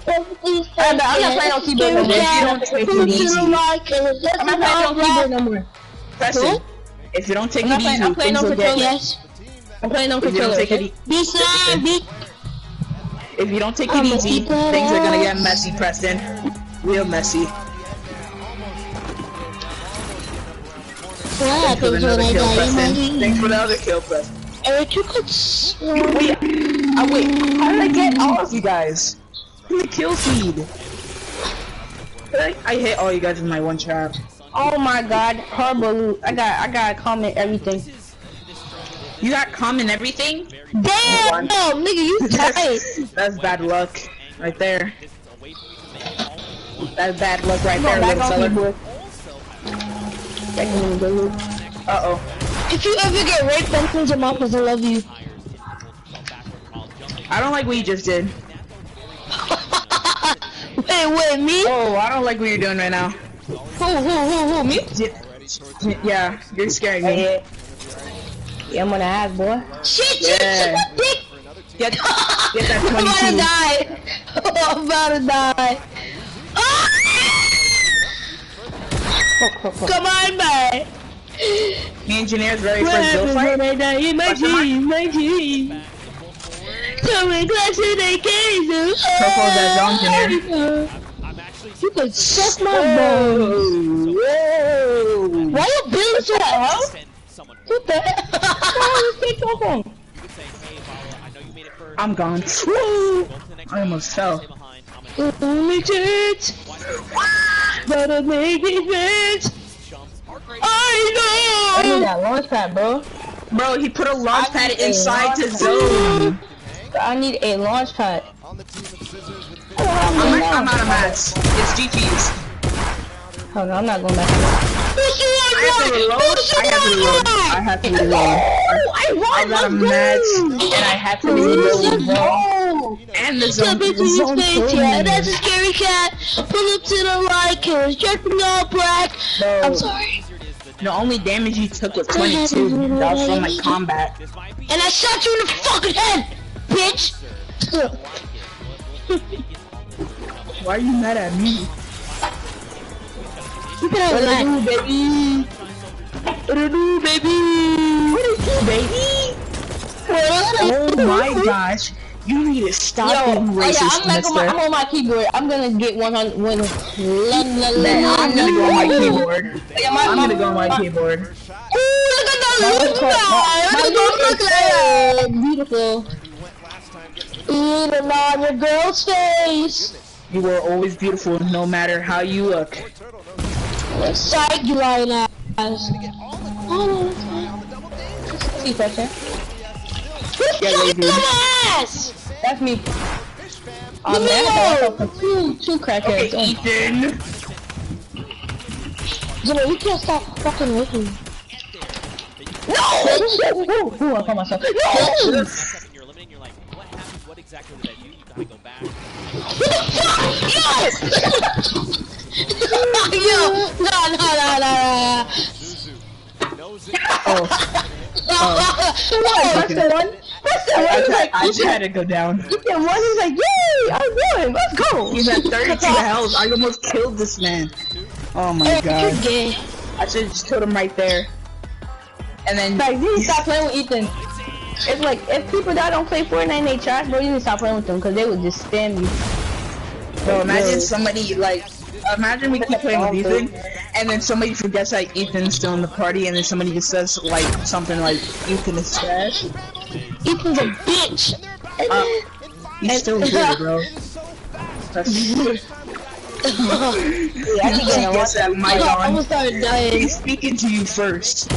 S18: I'm not playing on keyboard no more.
S19: If you don't take it easy.
S18: I'm not playing on keyboard no more.
S19: Preston, if you don't take it easy, things will get...
S18: Yes. I'm playing on controller.
S19: If you don't take it easy, things are gonna get messy, Preston. Real messy. Thanks for another kill, Preston. Thanks for the other kill, Preston.
S18: Eric, you could...
S19: Wait, how did I get all of you guys? In the kill feed. I hit all you guys in my one trap.
S18: Oh my god, horrible. I got comment everything.
S19: You got comment everything?
S18: Damn, nigga, you tight.
S19: That's bad luck, right there. That's bad luck right there, little fella. Uh-oh.
S18: If you ever get raped, don't close your mouth because I love you.
S19: I don't like what you just did.
S18: Wait, me?
S19: Oh, I don't like what you're doing right now.
S18: Who, me?
S19: Yeah, you're scaring me. Yeah, I'm gonna ask, boy.
S18: Shit,
S19: Yeah.
S18: dick!
S19: Get that 22.
S18: I'm about to die. Oh! Come on, man.
S19: The engineer's ready for his build fight.
S18: My team. Coming close to the case.
S19: Purple's that zone engineer.
S18: You can suck my balls. Whoa. Why you building so hell? What the hell?
S19: I'm gone. Woo! I almost fell.
S18: Only chance. Gotta make it fit. I know! I need that launch pad, bro.
S19: Bro, he put a launch pad inside the zone.
S18: I need a launch pad.
S19: I'm out of mats. It's GG's.
S18: Hold on, I'm not going back.
S19: I have to reload. I have to reload. I was out of mats, and I had to reload, bro. And the zone
S18: Yeah, that's a scary cat. Pull up to the light, kills, dripping all black. I'm sorry.
S19: The only damage you took was 22. That was from my combat.
S18: And I shot you in the fucking head, bitch!
S19: Why are you mad at me?
S18: What do, baby? What do, baby?
S19: What do, baby? Oh my gosh. You need to stop being racist,
S18: I'm on my keyboard. I'm gonna get 100.
S19: I'm gonna go on my keyboard. I'm gonna go on my keyboard.
S18: Ooh, look at that! Beautiful. Even on your girl's face.
S19: You are always beautiful, no matter how you look.
S18: Psych, you lying ass. See, pressure. That's me. Two crackheads.
S19: Okay, Ethan.
S18: Jimmy, you can't stop fucking with me. No! Ooh, I caught myself. No!
S15: You're eliminating, you're like, what happened? What exactly did I do? You gotta go back.
S18: Yo! No. Press the one.
S19: I just had to go down.
S18: He did one, he's like, yay! I won! Let's go!
S19: He's at 32 health. I almost killed this man. Oh my god. I should have just killed him right there. And then
S18: like, you need to stop playing with Ethan. It's like, if people that don't play Fortnite and they trash, bro, you need to stop playing with them, because they would just spam you.
S19: Bro, imagine somebody, like, imagine we keep playing with Ethan, and then somebody forgets that Ethan's still in the party, and then somebody just says, like, something like, Ethan is trash.
S18: Ethan's a bitch!
S19: He's still good, bro.
S18: I'm start dying.
S19: He's speaking to you first.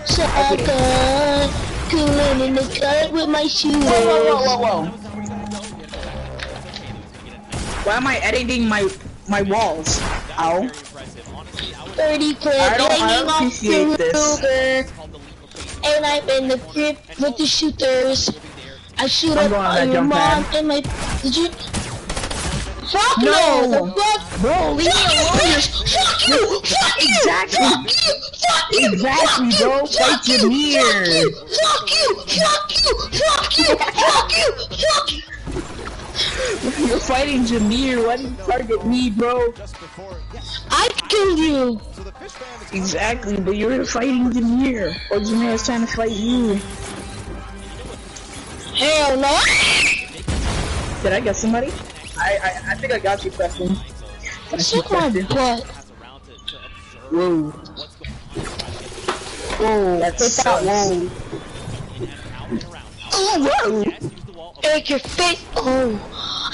S18: Shotgun, cooling in the cut with my shoes.
S19: Whoa. Why am I editing my walls? Ow.
S18: 30 clip hanging off the Ruger. And I'm in the grip with the shooters. I shoot up on your mom and my... Did you... Fuck no! Fuck!
S19: Bro, leave me alone!
S18: Fuck you! Fuck you!
S19: Exactly!
S18: Fuck you! Fuck you!
S19: Exactly, bro! Fight Jameer!
S18: Fuck you! Fuck you! Fuck you! Fuck you! Fuck you!
S19: You're fighting Jameer, why do you target me, bro?
S18: I killed you!
S19: Exactly, but you're fighting Jameer. Or Jameer's trying to fight you.
S18: Hell no!
S19: Did I get somebody? I think I got you, Preston.
S18: Suck my butt.
S19: Whoa. Whoa, that's that whoa.
S18: Oh, whoa! Eric, your face. Oh,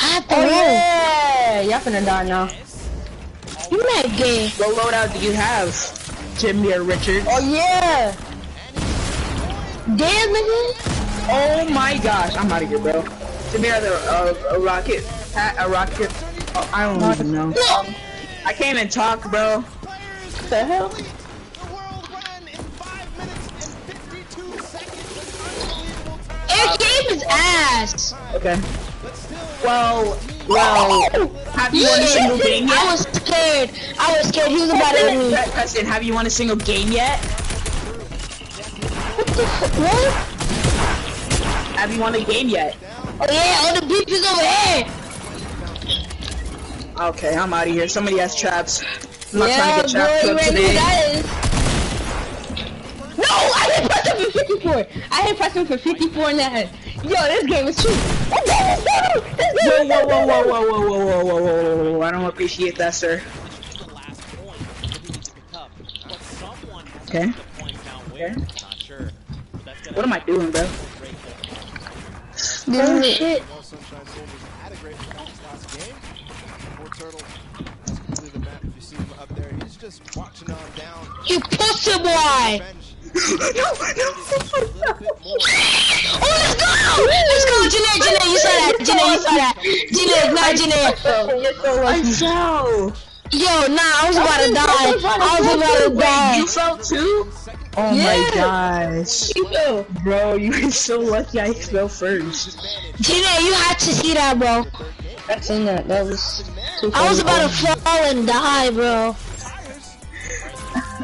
S18: I have to roll.
S19: Yeah, y'all finna die now.
S18: You mad gay.
S19: What loadout do you have, Jameer Richards?
S18: Oh, yeah. Damn, nigga.
S19: Oh my gosh, I'm out of here, bro. Jameer, a rocket. A rocket. Oh, I don't even know. I can't even talk, bro.
S18: What the hell? Eric gave his ass.
S19: Okay. Well, have you won a single game yet?
S18: I was scared. He was about to hit me.
S19: Preston, have you won a single game yet?
S18: What What?
S19: Have you won a game yet?
S18: Oh yeah, all the beef is over here.
S19: Okay, I'm out of here. Somebody has traps. I'm not trying to get
S18: boy,
S19: trapped
S18: you
S19: up
S18: ready
S19: today.
S18: for that? No, I hit press him for 54. I hit press him for 54 in that head. Yo, this game is true. This game is true. This game is
S19: Whoa. I don't appreciate that, sir. Okay. What am I doing, bro?
S18: Oh shit.
S7: Had a great performance last game. Poor Turtle doesn't complete the map. If you see him up there, he's just watching on down.
S18: You pussy boy! Oh, let's go! Let's go, Janae, you saw that. Janae, not Janae.
S19: I fell.
S18: Yo, nah, I was about to die.
S19: You fell too? Oh my gosh. Bro, you were so lucky I fell first.
S18: Janae, you had to see that, bro.
S19: That was too
S18: I was about to fall and die, bro.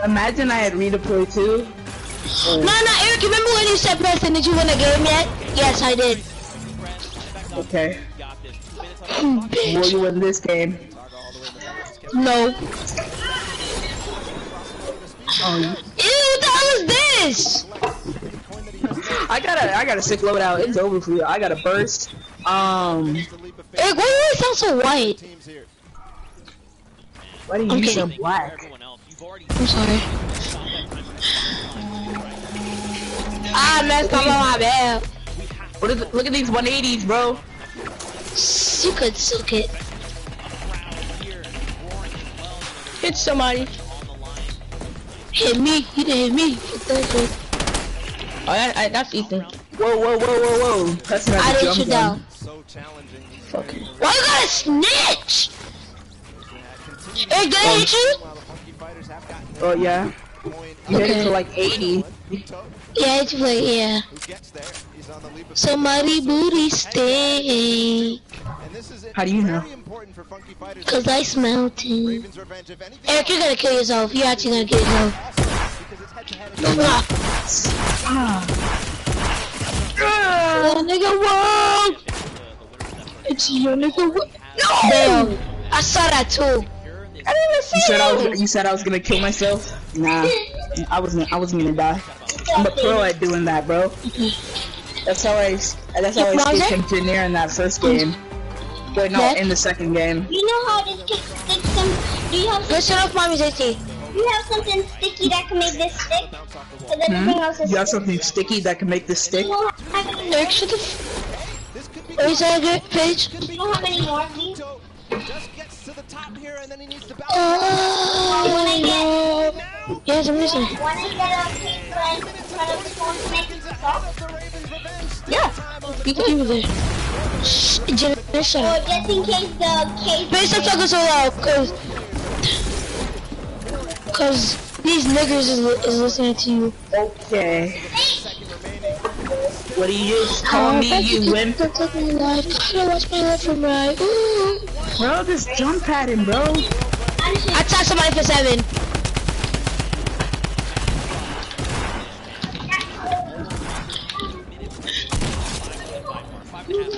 S19: Imagine I had redeployed too.
S18: No, Eric, remember when you said, Preston, did you win a game yet? Yes, I did.
S19: Okay. Will you win this game?
S18: No.
S19: Oh.
S18: Ew, what the hell is this?
S19: I got a sick loadout. It's over for you. I got a burst.
S18: Eric, why do you sound so white?
S19: Why do you sound black?
S18: I'm sorry. Man, come on, my bad.
S19: Look at these 180s, bro.
S18: You could suck it. Hit somebody. Hit me. He didn't hit me. Oh, that's Ethan.
S19: Whoa. That's not
S18: I
S19: a
S18: didn't
S19: jump
S18: shoot down.
S7: So challenging.
S18: Why you gotta snitch? Eric, did I hit you?
S19: Oh, yeah. You hit it for like 80.
S18: Yeah, it's like, yeah. Somebody booty stink.
S19: How do you know?
S18: Cause I smell it. Eric, you're gonna kill yourself. You're actually gonna kill yourself. Nigga, wrong! It's your nigga, what? No! Damn, I saw that too. I didn't even see
S19: You said I was gonna kill myself? Nah, I wasn't gonna die. I'm a pro at doing that, bro. That's how I escaped engineer in that first game. Wait, no, in the second game.
S18: You know how this kick sticks some? Do you have? Go shut off, mommy's AT.
S20: Do you have something sticky that can make this stick? So that everything else is
S19: You have something sticky that can make this stick?
S18: Eric, shut the Are you saying good, Paige?
S20: You don't have any more, please?
S18: Yes, I'm listening.
S20: When I get a cake, like, try to force make it stop?
S18: Yeah, you can do it. Shh, generation.
S20: Or just in case the cake...
S18: Please stop talking so loud, cause these niggers is listening to you.
S19: Okay. What do you just call me, you wimp?
S18: I gotta watch my life from right. Ooh.
S19: Bro, just jump at him, bro.
S18: I tapped somebody for 7.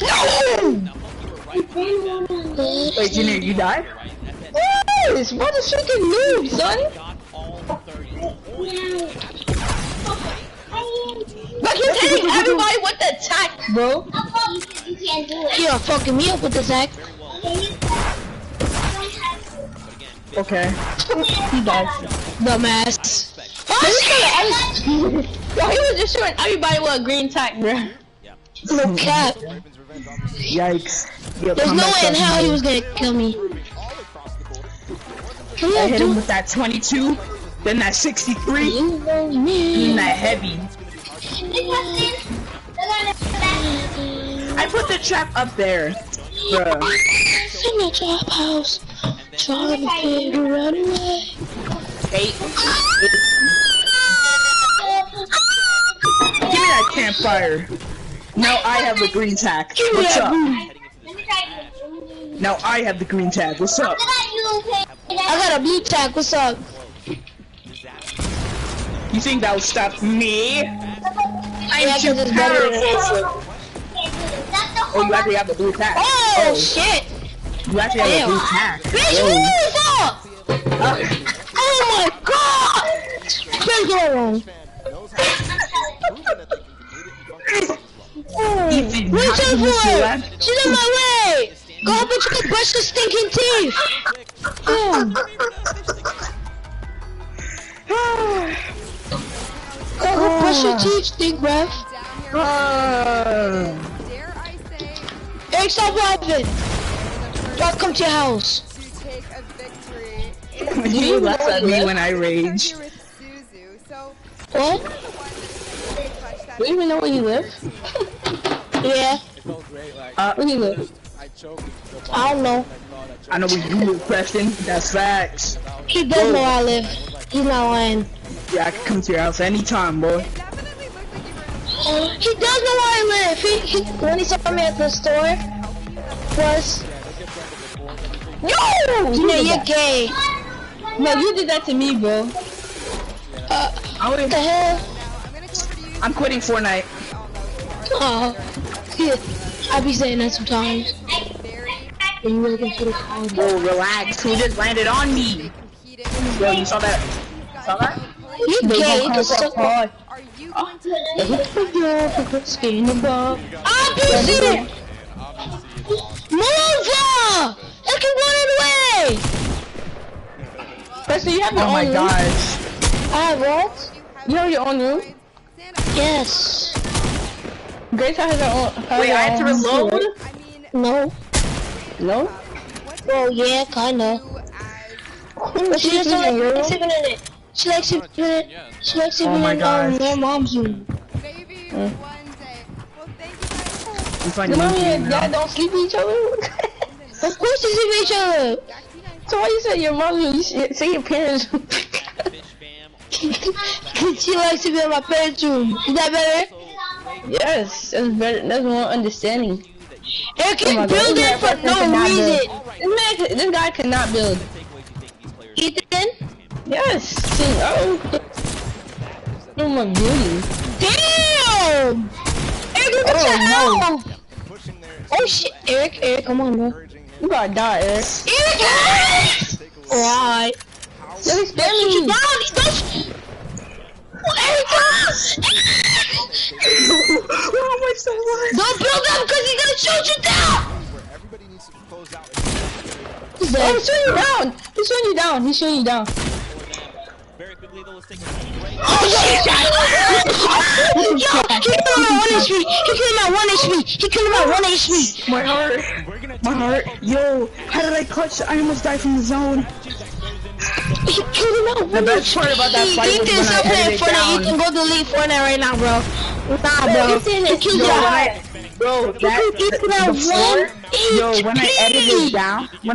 S18: No!
S19: Wait, Junior, you died?
S18: Yes! What a freaking noob, son! But he's hitting everybody with the attack, bro. You're fucking me up with the attack.
S19: Okay.
S18: He died. Dumbass. Yo, he was just shooting everybody with a green tack, bro. No cap.
S19: Yikes. Yo,
S18: There's no way in hell he was gonna kill me.
S19: I hit him with that 22, then that 63, then that heavy. I put the trap up there, bruh.
S18: In the trap house, trying to figure out a way.
S19: 8. Give me that campfire. Now I have the green tack. What's up? Now I have the green tag. What's up?
S18: I got a blue tag. What's up?
S19: You think that'll stop me? I'm too
S18: it's better than
S19: powerful. Oh, you actually have the blue pack.
S18: Oh, shit!
S19: You actually have the blue pack.
S18: Bitch, who is that? Oh my god! What's going on? Reach out for her! She's on my way! Go up and try to brush her stinking teeth! Damn! Go brush your teeth, stink breath! Eric, stop laughing! I'll come to your house.
S19: You laugh at me when I rage.
S18: What?
S19: Do you even know where you live?
S18: Yeah.
S19: Where you live?
S18: I don't know.
S19: I know where you live, Preston. That's facts.
S18: He does know where I live. He's not lying.
S19: Yeah, I can come to your house anytime, boy.
S18: He does know where I live. He when he saw me at the store was. No! Yeah, you're gay.
S19: No, you did that to me, bro.
S18: What the hell?
S19: I'm quitting Fortnite.
S18: Oh, yeah. I be saying that sometimes. When you really get to the college.
S19: Bro, relax. Who just landed on me? Yo, you saw that? Saw that?
S18: You gay? You can suck my. Opposite! Move! I can run away!
S19: Preston, you have your own room? Oh my gosh.
S18: I have what?
S19: You have your own room?
S18: Yes.
S19: Grace has her own. Wait, I have to reload?
S18: No.
S19: No?
S18: Well, yeah, kinda. She likes sleeping in it. She likes sleeping in it. She likes sleeping in her mom's room.
S19: Mommy and dad don't sleep with each other?
S18: Of course they sleep with each other.
S19: So why you say your mom? You say your parents?
S18: She likes to be in my parents' room. Is that better?
S19: Yes, that's better. That's more understanding.
S18: It can build it for no reason.
S19: This guy cannot build.
S18: Ethan?
S19: Yes. See, oh my beauty.
S18: Damn! Eric, what the hell? Oh shit, Eric, come on, bro.
S19: You gotta die, Eric.
S18: Eric! Why?
S19: Let me spam you.
S18: Down, he does. Eric!
S19: Why am I so lost?
S18: Don't build up because he's gonna shoot you down!
S19: Oh, he's shooting you down! He's shooting you down! He's shooting you down!
S18: Oh shit! Yo! He killed him at 1 HP! He killed him at 1 HP! He killed him at 1 HP!
S19: My heart! My heart! Yo! How did I clutch? I almost died from the zone!
S18: He killed him at 1 HP!
S19: The best part about that fight was when I edited it down.
S18: Ethan, go delete Fortnite right now, bro. Nah, bro. Ethan, he killed you.
S19: Bro, that before, yo, when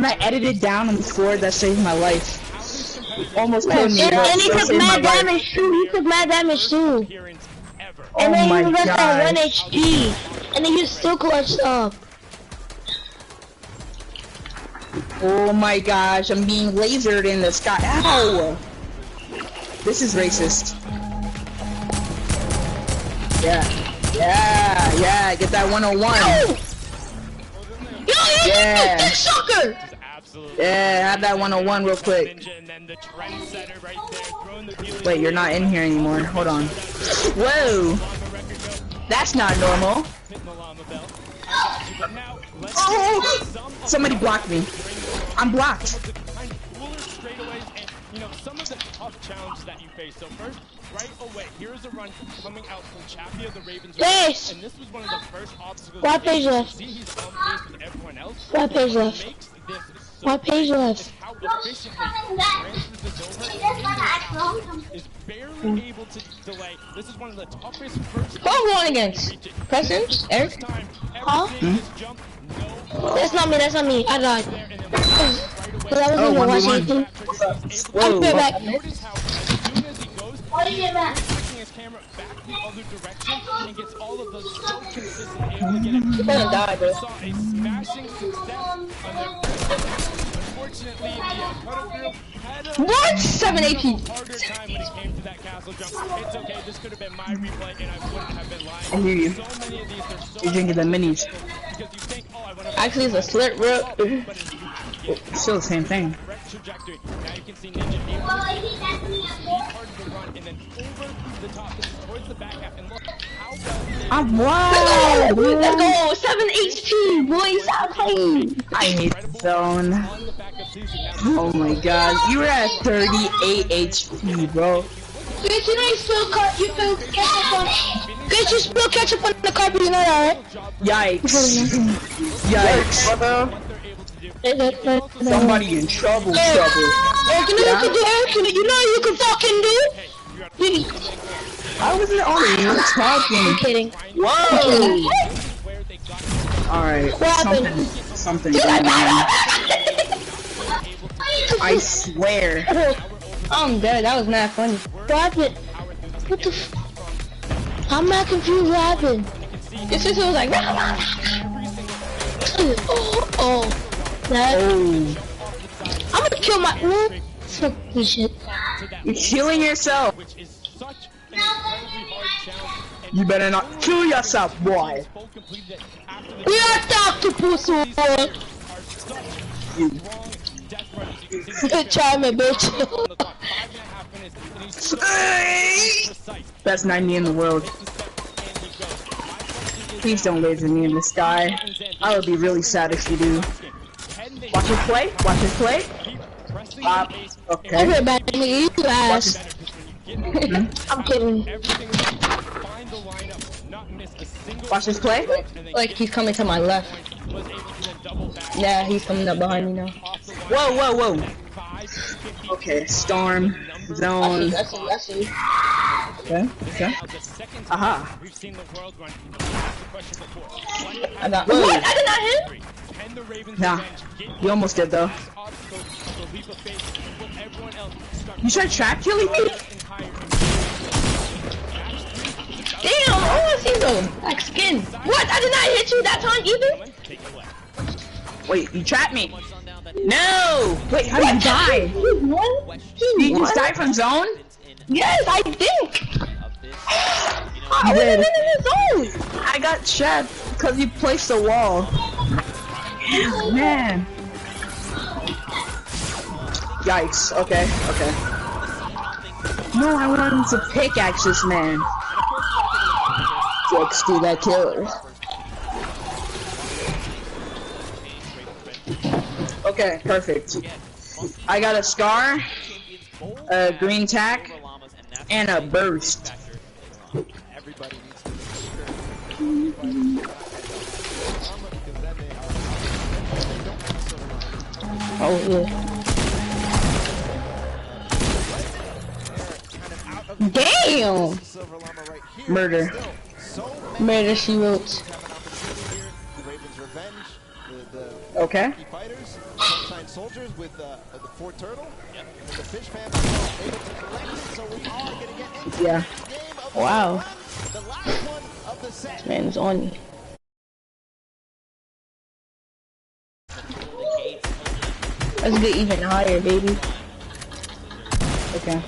S19: I edited down on the floor, that saved my life. Almost killed me.
S18: And he took mad damage too. He took mad damage too. And then he was at 1 HP. And then he still clutched up.
S19: Oh my gosh, I'm being lasered in the sky. Ow! This is racist. Yeah. Yeah, get that 101.
S18: Yo,
S19: yeah.
S18: This sucker!
S19: Yeah, have that 101 real quick. Wait, you're not in here anymore. Hold on. Whoa! That's not normal. Oh! Somebody blocked me. I'm blocked.
S21: Some of the tough challenges that you face. So first, right away, here's a run coming out from Chappie of the Ravens.
S18: Yes.
S21: And this was one of the first obstacles.
S18: What page left?
S21: See, he's on pace with everyone else.
S18: What page left? What page left?
S21: How efficiently is barely able to delay. This is one of the toughest first.
S19: Who am I going against? Preston? Eric?
S18: Huh? That's not me, that's not me. I died. Cause I wasn't even watching anything. I'll be back.
S21: Notice how as soon as he goes, he's switching his camera back the other direction and gets all of those so consistently able to get it.
S19: You're gonna die, bro.
S21: Saw a smashing success on their Unfortunately, the Cutter group had a
S18: What? 7 HP.
S21: harder time when it came to that castle jump. It's okay, this could have been my replay, and I wouldn't have been lying.
S19: I hear you.
S21: So many of these, they're so
S19: You're drinking the minis.
S21: because you think, oh, I want to.
S18: Actually, it's a slit rip.
S19: Still the same thing.
S21: Trajectory. Now you can see Ninja able to part of the run and then over the top towards the back half. And look how well.
S18: I'm wild. Let's go. 7 HP, boys. Stop playing.
S19: I hate zone. Oh my god. You were at 38 HP, bro.
S18: Bitch, you know you spill ketchup on. Bitch, you spill ketchup on the carpet. You know that, right?
S19: Yikes. Yikes. Somebody in trouble.
S18: Hey, you know you can do everything. You know you can fucking do.
S19: I wasn't on you talking.
S18: I'm kidding.
S19: Whoa. Alright. Something going on. I swear.
S18: I'm dead. That was not funny. What happened? What the f? I'm not confused. What happened? This is was like. Oh. That. I'm gonna kill my. Fuck this shit.
S19: You're killing yourself. You better not kill yourself, boy.
S18: We are octopus. Good try me, bitch.
S19: Best 90 in the world. Please don't laser me in the sky. I would be really sad if you do. Watch it play. Watch it play. Okay.
S18: Everybody, nigga, you ass. I'm kidding.
S19: Watch this play.
S18: Like he's coming to my left. Yeah, he's coming up behind me now.
S19: Whoa. Okay, storm, zone.
S18: I see.
S19: Okay. Aha.
S18: I got. What? I did not hit.
S19: Nah, you almost did though. You tried trap killing me?
S18: Damn, oh, I see them. Like skin. What? I did not hit you that time either?
S19: Wait, you trapped me. No! Wait, how did you die? Did you just die from zone?
S18: Yes, I think.
S19: I did. I got trapped because you placed a wall. Man. Yikes. Okay. No, I wanted to pickaxe this man.
S18: Let's do that killer.
S19: Okay, perfect. I got a scar, a green tack, and a burst.
S18: Oh yeah. Damn!
S19: Murder.
S18: Murder, she wrote.
S19: Okay.
S7: Sunshine Soldiers with the Fort Turtle. Yep. The fish fan able to collect it, so we are going to get into
S19: yeah.
S7: the game of
S18: Wow.
S7: the last one of the set.
S18: This man's on me. Let's get even higher, baby.
S19: Okay.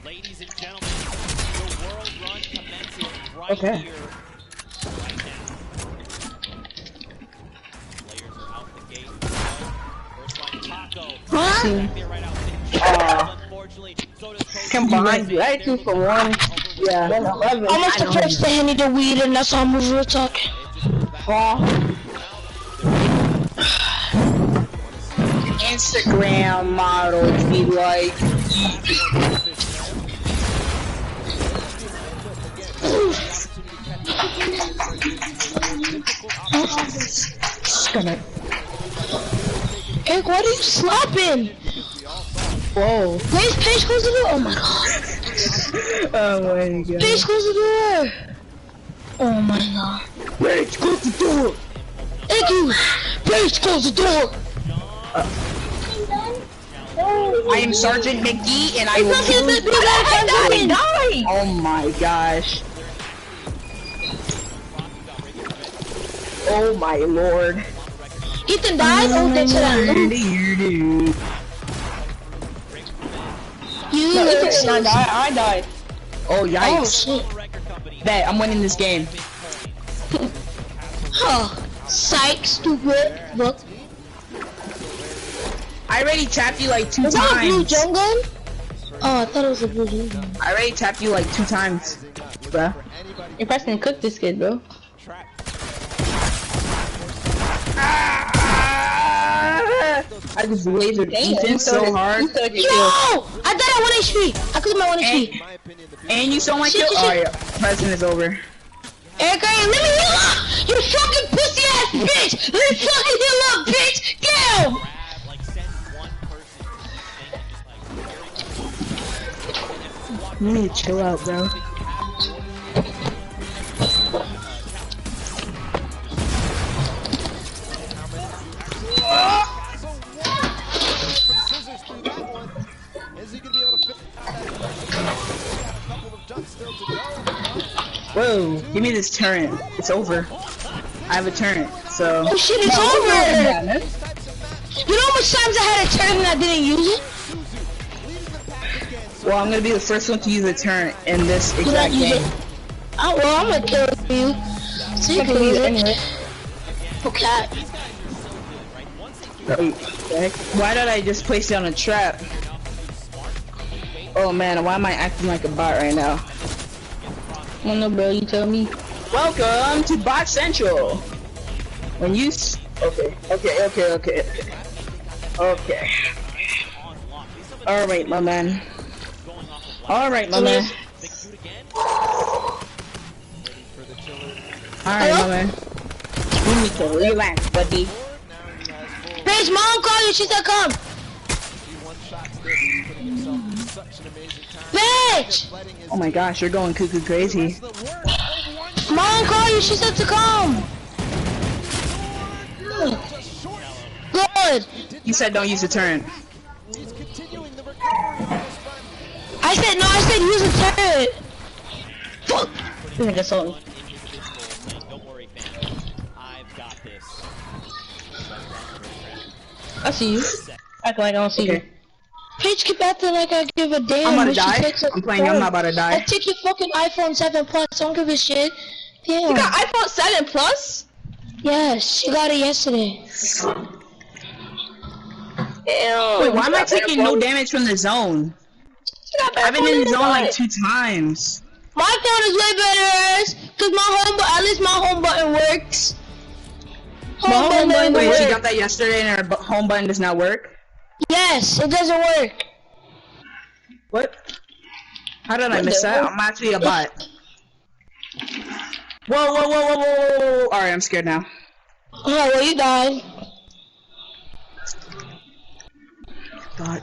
S15: Ladies and gentlemen, the world run commences right here. Right now. Players are out the gate. First line Taco. Unfortunately, so does Coach.
S18: Come behind you. I 2 for 1.
S19: Yeah.
S18: I'm gonna press the Henny the weed and that's how I'm real talking.
S19: Instagram models be like.
S18: Eric, what are you slapping? Whoa. Paige, close the door. Oh my god.
S19: Oh my god.
S18: Paige, close the door. Oh my god.
S19: Paige, close the door.
S18: Thank you. Paige, close the door.
S19: I am Sergeant McGee and I will kill you. Die. Oh my gosh. Oh my lord.
S18: Ethan died? Oh, thanks for that loot.
S19: No, Ethan did not die. I died. Oh, yikes.
S18: Oh, shit.
S19: Bet, I'm winning this game.
S18: Huh. Psych, stupid. Look.
S19: I already tapped you like 2 times.
S18: Was that a blue jungle? Oh, I thought it was a blue jungle.
S19: I already tapped you like 2 times, bruh.
S18: You're pressing cook this kid, bro.
S19: I just lasered Ethan so hard.
S18: Yo! I died at 1 HP. I cleared my 1 HP.
S19: And you saw my kill? Oh yeah, President is over.
S18: Eric, let me heal up! You fucking pussy ass bitch! Let me fucking heal up, bitch! Damn!
S19: You need to chill out, bro. Whoa, give me this turret. It's over. I have a turret, so...
S18: Oh shit, it's over! You know how much times I had a turret and I didn't use it?
S19: Well, I'm gonna be the first one to use a turret in this exact game.
S18: Oh, well, I'm gonna kill you. So you can use it anyway. Okay.
S19: Why did I just place down a trap? Oh man, why am I acting like a bot right now?
S18: I don't know, bro, you tell me.
S19: Welcome to Bot Central. When you okay. Alright, my man. Alright, my man. Alright, my man. You need to relax, buddy.
S18: Bitch, mom called you, she said come. Bitch!
S19: Oh my gosh, you're going cuckoo crazy.
S18: Mom called you, she said to come. Good.
S19: You said don't use the turret.
S18: I said use a turret. Fuck. This nigga sold me. I see you. Act like I don't see you. Paige, keep acting like I give a damn.
S19: I'm about to die. I'm playing, I'm not about to die.
S18: I take your fucking iPhone 7 Plus, don't give a shit. Damn.
S19: You got iPhone 7 Plus?
S18: Yes, she got it yesterday.
S19: Ew. Wait, why am I taking no damage from the zone? I've been in the zone like 2 times.
S18: My phone is way better, cause my home button, at least my home button works.
S19: Home button wait, she got that yesterday and her home button does not work?
S18: Yes, it doesn't work.
S19: What? How did I miss that? I'm actually a bot. Whoa. Alright, I'm scared now.
S18: Oh, well, you died.
S19: God.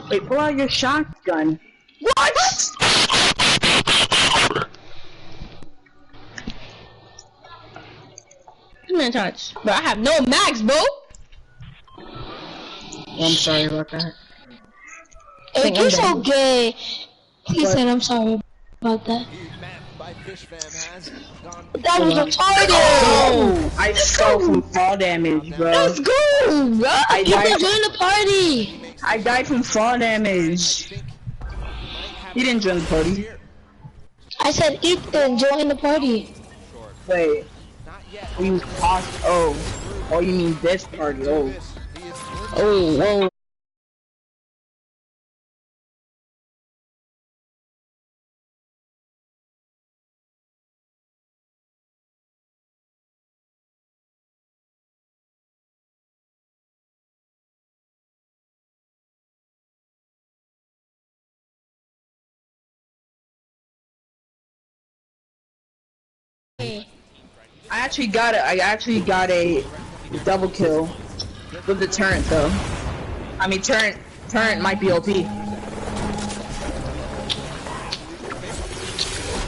S19: Wait, pull out your shotgun. What?
S18: Touch. But I have no max, bro.
S19: I'm sorry about that.
S18: Hey, you're so gay. He said I'm sorry about that. That was retarded.
S19: Oh, I fell from fall damage, bro.
S18: Let's go, bro. You can join the party.
S19: I died from fall damage. You didn't join the party.
S18: I said Ethan, join the party.
S19: Wait. You oh, you mean this party? Oh, whoa. I actually got a double kill with the turret though. I mean turret might be OP.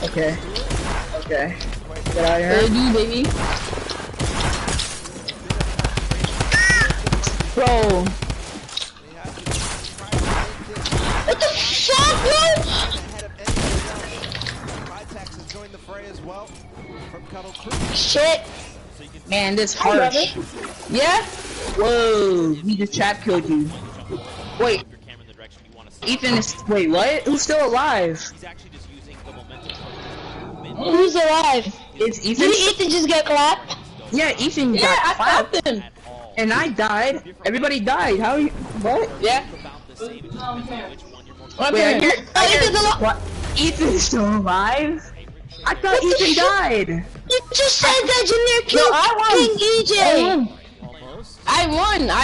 S19: Okay. Get out of here.
S18: Ready, baby.
S19: Bro.
S18: What the fuck, bro?
S7: fray as well from Cluch.
S19: Shit. Man, this harsh. Yeah? Whoa, he just trap killed you. Wait. Ethan is. Wait, what? Who's still alive?
S18: Who's alive?
S19: It's Ethan.
S18: Did Ethan just get clapped?
S19: Yeah, Ethan got clapped. And I died. Everybody died. How you. What? Yeah. Wait, I hear. What? Ethan's still alive? I thought Ethan died.
S18: You just said that Junior killed King EJ. I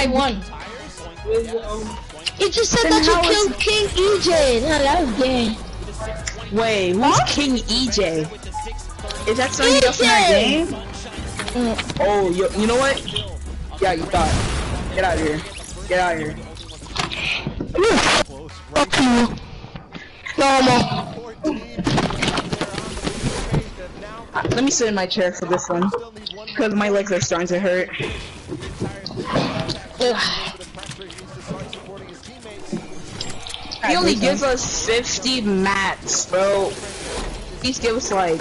S18: won. You just said that you killed King EJ. No, that was gay.
S19: Wait, who's King EJ? Is that somebody else in our game? Oh, you know what? Yeah, you thought. Get out of here. Get out of here.
S18: Fuck you. Normal.
S19: Let me sit in my chair for this one, because my legs are starting to hurt. He only gives us 50 mats, bro. Please give us like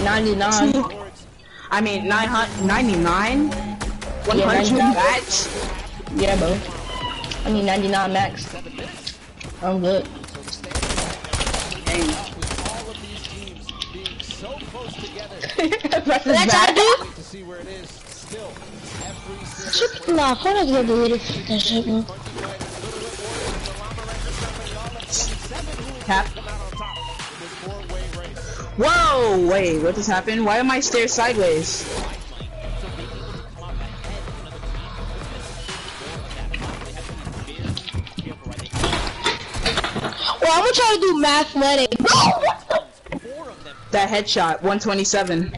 S18: 99.
S19: I mean 99? 100 mats?
S18: Yeah, bro. I mean 99 max. I'm good.
S19: Dang.
S18: That's how I do? Nah, phone is gonna delete that shit, bro.
S19: Tap. Whoa! Wait, what just happened? Why am I stairs sideways?
S18: Well, I'm gonna try to do mathematics.
S19: That headshot, 127.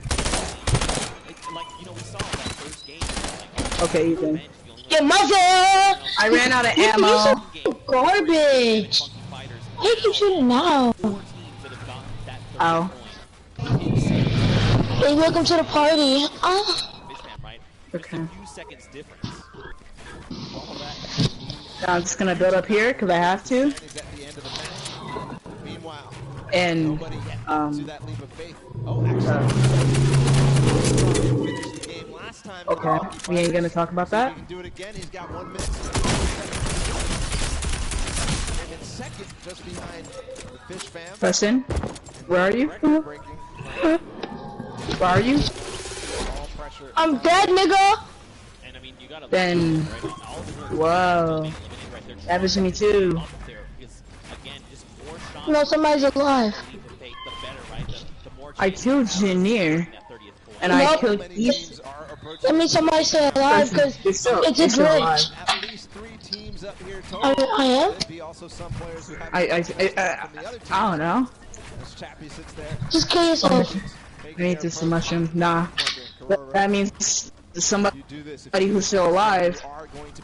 S19: Okay, Ethan.
S18: Your mother!
S19: I ran out of ammo.
S18: You're so garbage. Why keep shooting now?
S19: Ow.
S18: Hey, welcome to the party.
S19: Okay. I'm just gonna build up here because I have to. And okay, we ain't gonna talk about that. Preston, where are you? Where are you?
S18: I'm dead, nigga.
S19: Then, whoa, that happens to me too.
S18: No, somebody's alive.
S19: I killed Junior, and I killed Ethan.
S18: That means somebody's still alive because it's a glitch. I am?
S19: I don't know.
S18: Just kill yourself.
S19: I need to see mushroom. Nah. That means somebody who's still alive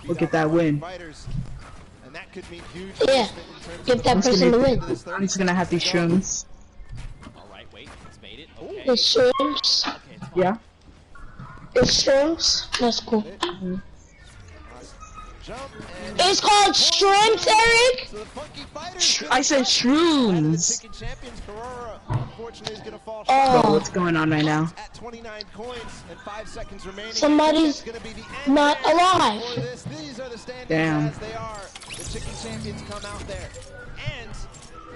S19: will get that win.
S18: Yeah. Give that person the win.
S19: I'm just gonna have these shrooms.
S18: The shrooms?
S19: Yeah.
S18: The shrooms? That's cool. It's called shrimps, Eric?
S19: I said shrooms.
S18: Oh.
S19: Bro, what's going on right now?
S18: Somebody's not alive.
S19: Damn.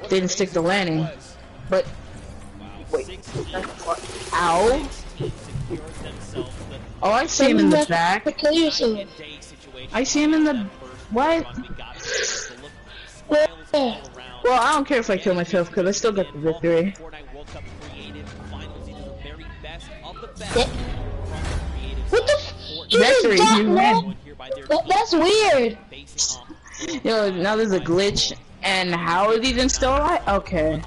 S19: Didn't stick the landing. But wait. Ow. Oh, I see him in the back. I see him in the what? Well, I don't care if I kill myself because I still got the victory.
S18: What the f?
S19: Victory, you win.
S18: That's weird.
S19: Yo, now there's a glitch, and how is he even still alive? Okay.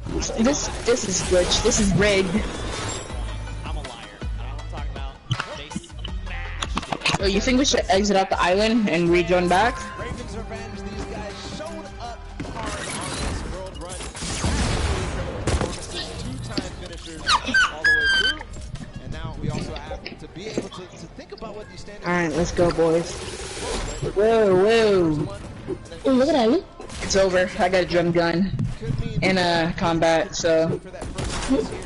S19: This is glitch. This is rigged. Oh, you think we should exit out the island and rejoin back? Alright, let's go, boys. Whoa, whoa.
S18: Ooh, look at that.
S19: It's over. I got a drum gun. in combat, so.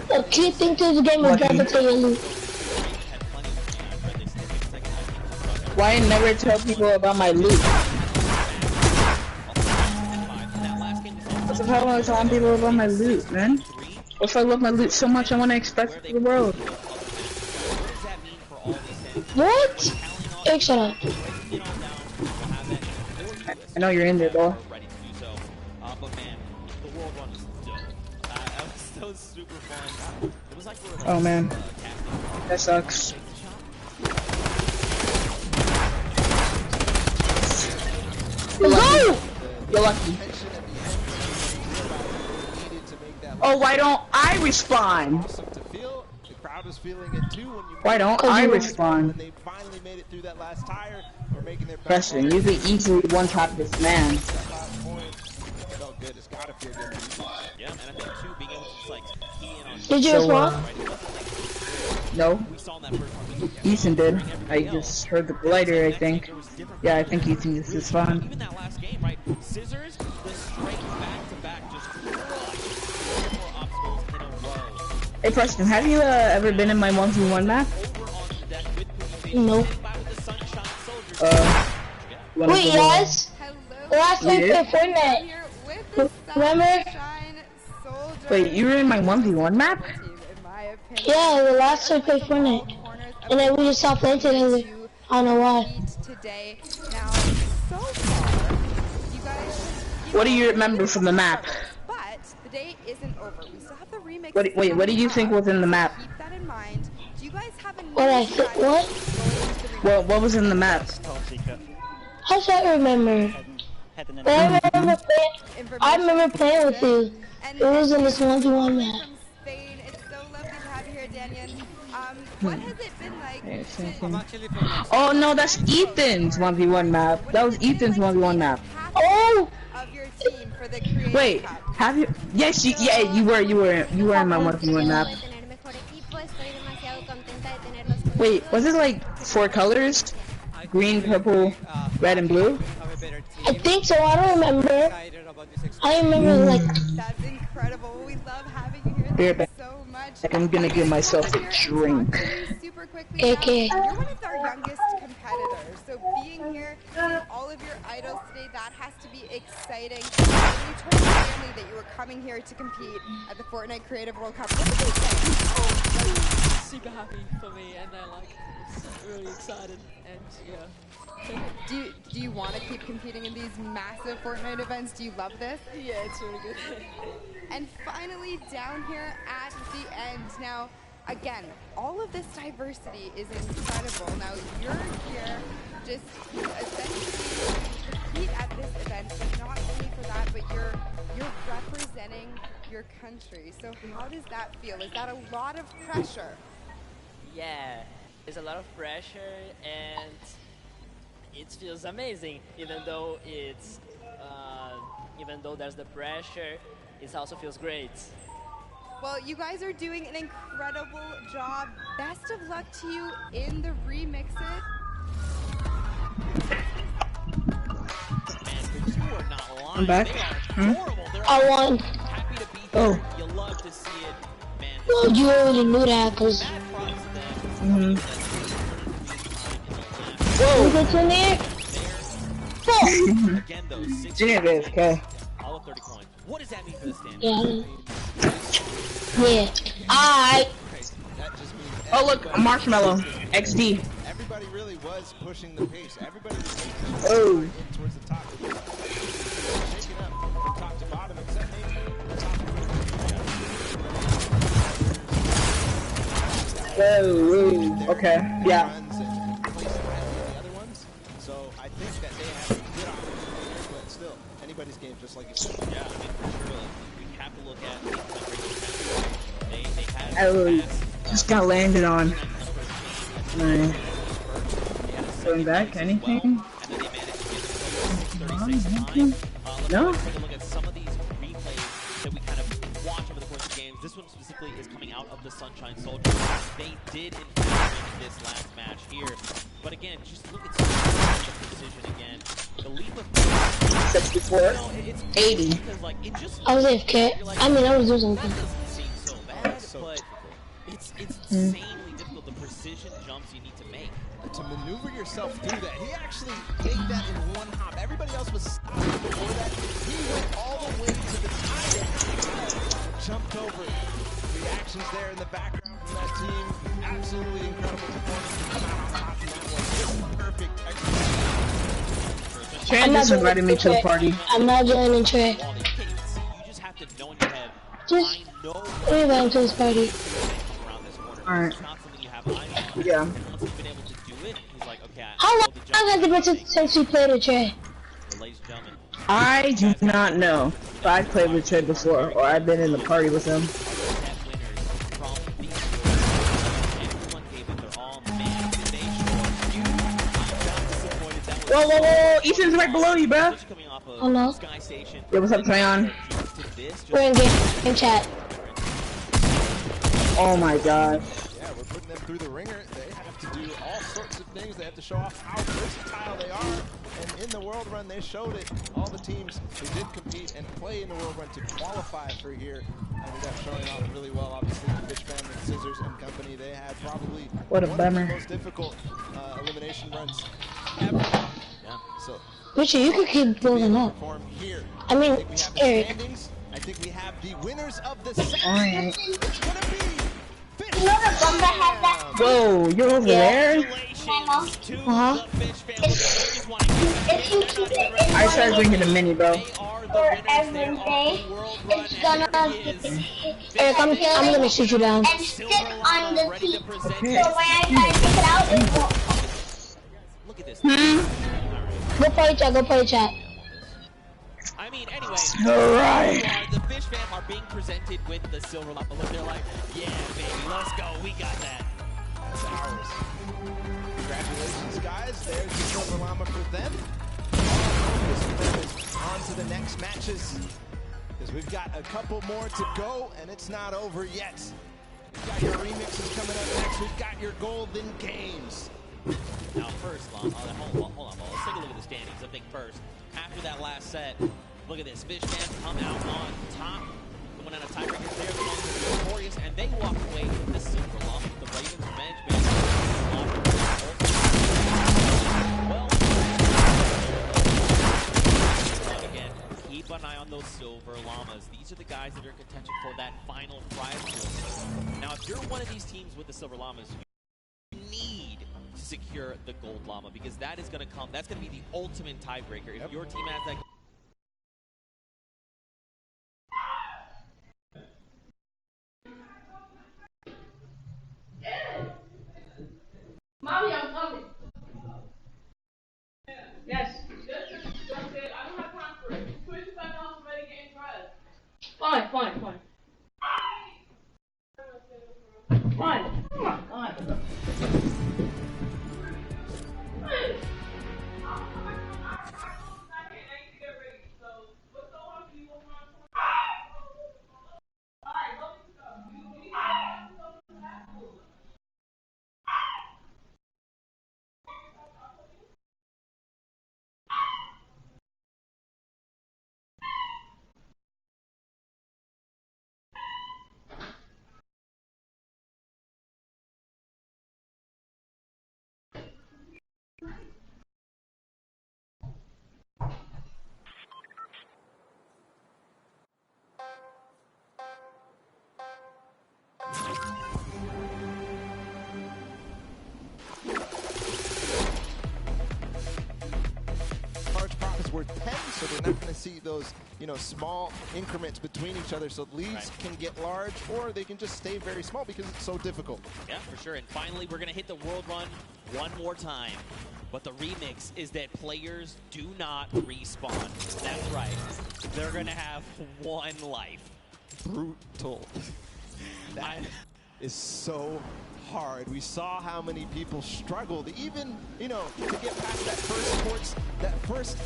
S18: The key thing to the game is never play your loot.
S19: Why I never tell people about my loot? What's the problem with telling people about my loot, man? What if I love my loot so much I want to express it to the world?
S18: What? Hey, shut up.
S19: I know you're in there, bro.
S15: But man, the world run was dope. That was super fun. It was like we were like,
S19: Oh man, that sucks. You're lucky. You're lucky. Oh, why don't I respawn? Why don't I respawn? Preston, you could easily one-tap this man.
S15: Yeah, and I think too, being able to just like key in on.
S18: Did you respawn?
S19: No. Ethan did. I just heard the glider, I think. Yeah, I think Ethan just respawned.
S15: Even that last game, right? Scissors, the straight back-to-back just crushed 4 obstacles in a row.
S19: Hey Preston, have you ever been in my 1v1 map?
S18: No. Wait, yes. The last time we played Fortnite. Remember?
S19: Wait, you were in my 1v1 map?
S18: Yeah, the last time we played Fortnite. And then we just stopped playing together. I don't know why.
S19: What do you remember from the map?
S3: But the day isn't over. We still have the remix.
S19: Wait, what do you think was in the map?
S3: Keep that in mind. Do you guys have a
S18: What?
S19: What was in the map?
S18: How should I remember? I remember playing with you. It was in this 1v1 map.
S3: What has it been like?
S19: Oh no, that's Ethan's 1v1 map. That was Ethan's 1v1 map.
S18: Oh!
S19: Wait, have you? Yes, you were in my 1v1 map. Wait, was it like 4 colors? Green, purple, red, and blue?
S18: I think so. I don't remember. I remember like.
S3: That's incredible. We love having you here.
S19: Thank you so much. I'm gonna give myself a drink.
S3: Super quickly.
S18: Okay.
S3: You're one of our youngest competitors, so being here with all of your idols today, that has to be exciting. When you told your family that you were coming here to compete at the Fortnite Creative World Cup, what did they say?
S12: Super happy for me, and they're like really excited, and yeah.
S3: Do you want to keep competing in these massive Fortnite events? Do you love this?
S12: Yeah, it's really good.
S3: And finally, down here at the end. Now, again, all of this diversity is incredible. Now, you're here just essentially to compete at this event, but not only for that, but you're representing your country. So how does that feel? Is that a lot of pressure?
S4: Yeah, it's a lot of pressure, and it feels amazing. Even though there's the pressure, it also feels great.
S3: Well, you guys are doing an incredible job. Best of luck to you in the remixes.
S19: I'm back.
S18: I won.
S19: Oh.
S15: You love to see it, man.
S18: Well, you already knew that, cause.
S19: Whoa.
S18: Who gets in there?
S15: Again, though, 6
S19: Genius, okay.
S15: all of 30 coins. What does that mean for the stand?
S18: Yeah. Alright.
S19: Oh look, a marshmallow. XD.
S7: Everybody really was pushing the pace. Everybody was
S19: Oh.
S7: towards the top. Shaking up from top to bottom, except maybe the top.
S19: Oh, okay, yeah.
S7: So I think that they have a good opportunity here, but still, anybody's game, just like you said.
S15: Yeah, I mean, for sure, we have to look at they had
S19: Oh, just got landed on. Alright. Going back, anything? No?
S15: Take a look at some of these replays that we kind of watch over the course of games. This one specifically is coming out of the Sunshine Soldiers. They did in fact win this last match here. But again, just look at some of the precision again. the leap of
S19: 64. 80.
S15: because like it just
S18: I was AFK. I mean, I was doing something.
S15: that doesn't seem so bad, but it's insanely difficult. The precision jumps you need to make.
S7: To maneuver yourself through that. He actually made that in one hop. Everybody else was stopping before that. He went all the way to the top. Jumped over. Reactions there in the background from that team. Absolutely incredible performance to come out on top in that one. Just perfect execution.
S19: Trey just invited me to the party.
S18: I'm not joining Trey.
S15: You just have to know in your head,
S18: Just
S15: I know
S18: invite him to this party.
S15: around this corner.
S19: Alright.
S15: It's not something you have eyes on.
S19: Yeah.
S15: Once he's been able to do it, he's like, okay,
S18: How long has it been since we played with Trey?
S15: ladies and gentlemen,
S19: I do not know if I played with Trey before or I've been in the party with him. Whoa, whoa, whoa! Ethan's right below you, bro.
S18: Oh no.
S19: Yo, what's up, Trayon?
S18: We're in game chat.
S19: Oh my gosh.
S7: Yeah, we're putting them through the ringer. They have to do all sorts of things. They have to show off how versatile they are. And in the World Run, they showed it. All the teams who did compete and play in the World Run to qualify for here ended up showing off really well. Obviously, the Fish Family, Scissors, and company, they had probably
S19: What a
S7: one
S19: bummer.
S7: of the most difficult elimination runs ever. Yeah. So,
S18: Richard, you could keep building up.
S7: here.
S18: I mean,
S7: we have the
S18: Eric.
S7: standings. I think we have the winners of the second.
S19: Alright.
S7: It's gonna be
S20: You know the Bumba has that?
S19: Whoa, you're over there?
S18: Uh-huh.
S20: If you keep it in
S19: I started
S20: one
S19: drinking a mini, bro.
S20: for every day, it's gonna
S18: Eric, I'm gonna shoot you down.
S20: and stick on the teeth. So when I try to take it out, it won't.
S15: look at this.
S18: Go play chat, go play chat.
S15: I mean, anyway,
S19: Alright.
S15: the Fish Fam are being presented with the silver llama. Look, they're like, yeah, baby, let's go. We got that.
S7: That's ours. Congratulations, guys. There's the silver llama for them. Focus for them is on to the next matches. Because we've got a couple more to go, and it's not over yet. We've got your remixes coming up next. We've got your golden games.
S15: Now, first, hold on. Let's take a look at the standings. I think first, after that last set, look at this. Fish Fam come out on top. The one out of tiebreakers there, the ones that are victorious, and they walk away with the silver llama. The Ravens management. Well, again, keep an eye on those silver llamas. These are the guys that are in contention for that final prize pool. Now, if you're one of these teams with the silver llamas, you need to secure the gold llama, because that is going to come. That's going to be the ultimate tiebreaker. If your team has that.
S12: Mommy, I'm coming. Yes. Just said, I don't have time for it. Put it back on, ready, getting dressed. Fine. Fine. Oh my God.
S7: Large profits were 10, so they're not going to see those, small increments between each other. So leads can get large, or they can just stay very small because it's so difficult.
S15: Yeah, for sure. And finally, we're going to hit the World Run one more time. But the remix is that players do not respawn. That's right. They're going to have one life.
S7: Brutal. That is so hard. We saw how many people struggled, even, to get past that first sports, that first,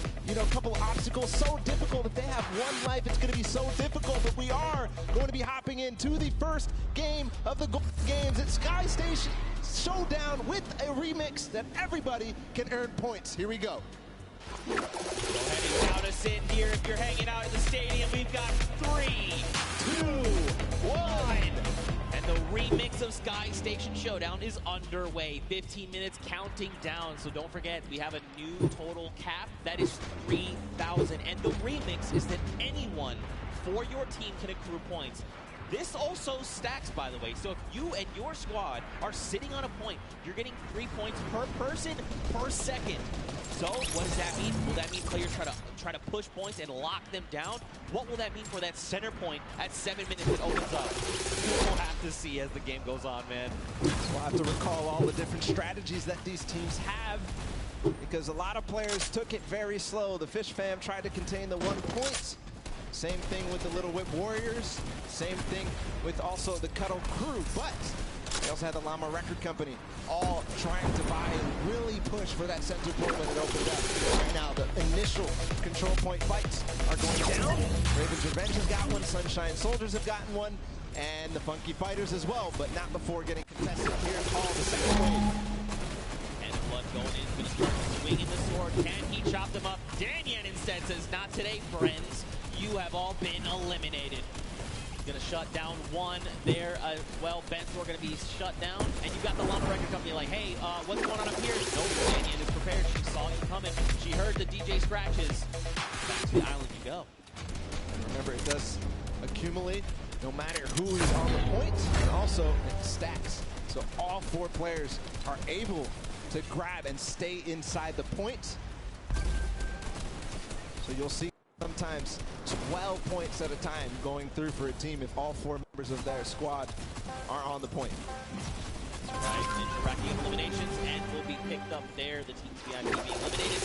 S7: couple obstacles. So difficult. If they have one life, it's going to be so difficult. But we are going to be hopping into the first game of the Golden Games at Sky Station Showdown with a remix that everybody can earn points. Here we go.
S15: Go ahead and count us in here if you're hanging out in the stadium. We've got 3, 2, 1. And the remix of Sky Station Showdown is underway. 15 minutes counting down. So don't forget, we have a new total cap. That is 3,000. And the remix is that anyone for your team can accrue points. This also stacks, by the way. So if you and your squad are sitting on a point, you're getting 3 points per person per second. So what does that mean? Will that mean players try to push points and lock them down? What will that mean for that center point at 7 minutes it opens up? We'll have to see as the game goes on, man.
S7: We'll have to recall all the different strategies that these teams have, because a lot of players took it very slow. The Fish Fam tried to contain the 1 point. Same thing with the Little Whip Warriors. Same thing with also the Cuddle Crew. But they also had the Llama Record Company all trying to buy and really push for that center point when it opened up. Right now, the initial control point fights are going down. Raven's Revenge has got one. Sunshine Soldiers have gotten one. And the Funky Fighters as well, but not before getting contested. Here's all the second wave.
S15: And Blood going in, going to start swinging the sword. Can he chop them up? Danyan instead says, not today, friends. You have all been eliminated. He's going to shut down one there. Well, Bensor going to be shut down. And you've got the Llama Record Company like, hey, what's going on up here? Nope, Danyan is prepared. She saw you coming. She heard the DJ scratches. Back to the island you go.
S7: And remember, it does accumulate no matter who is on the point. And also, it stacks. So all 4 players are able to grab and stay inside the point. So you'll see sometimes 12 points at a time going through for a team if all 4 members of their squad are on the point.
S15: Right, interacting eliminations and will be picked up there. The team's VIP being eliminated.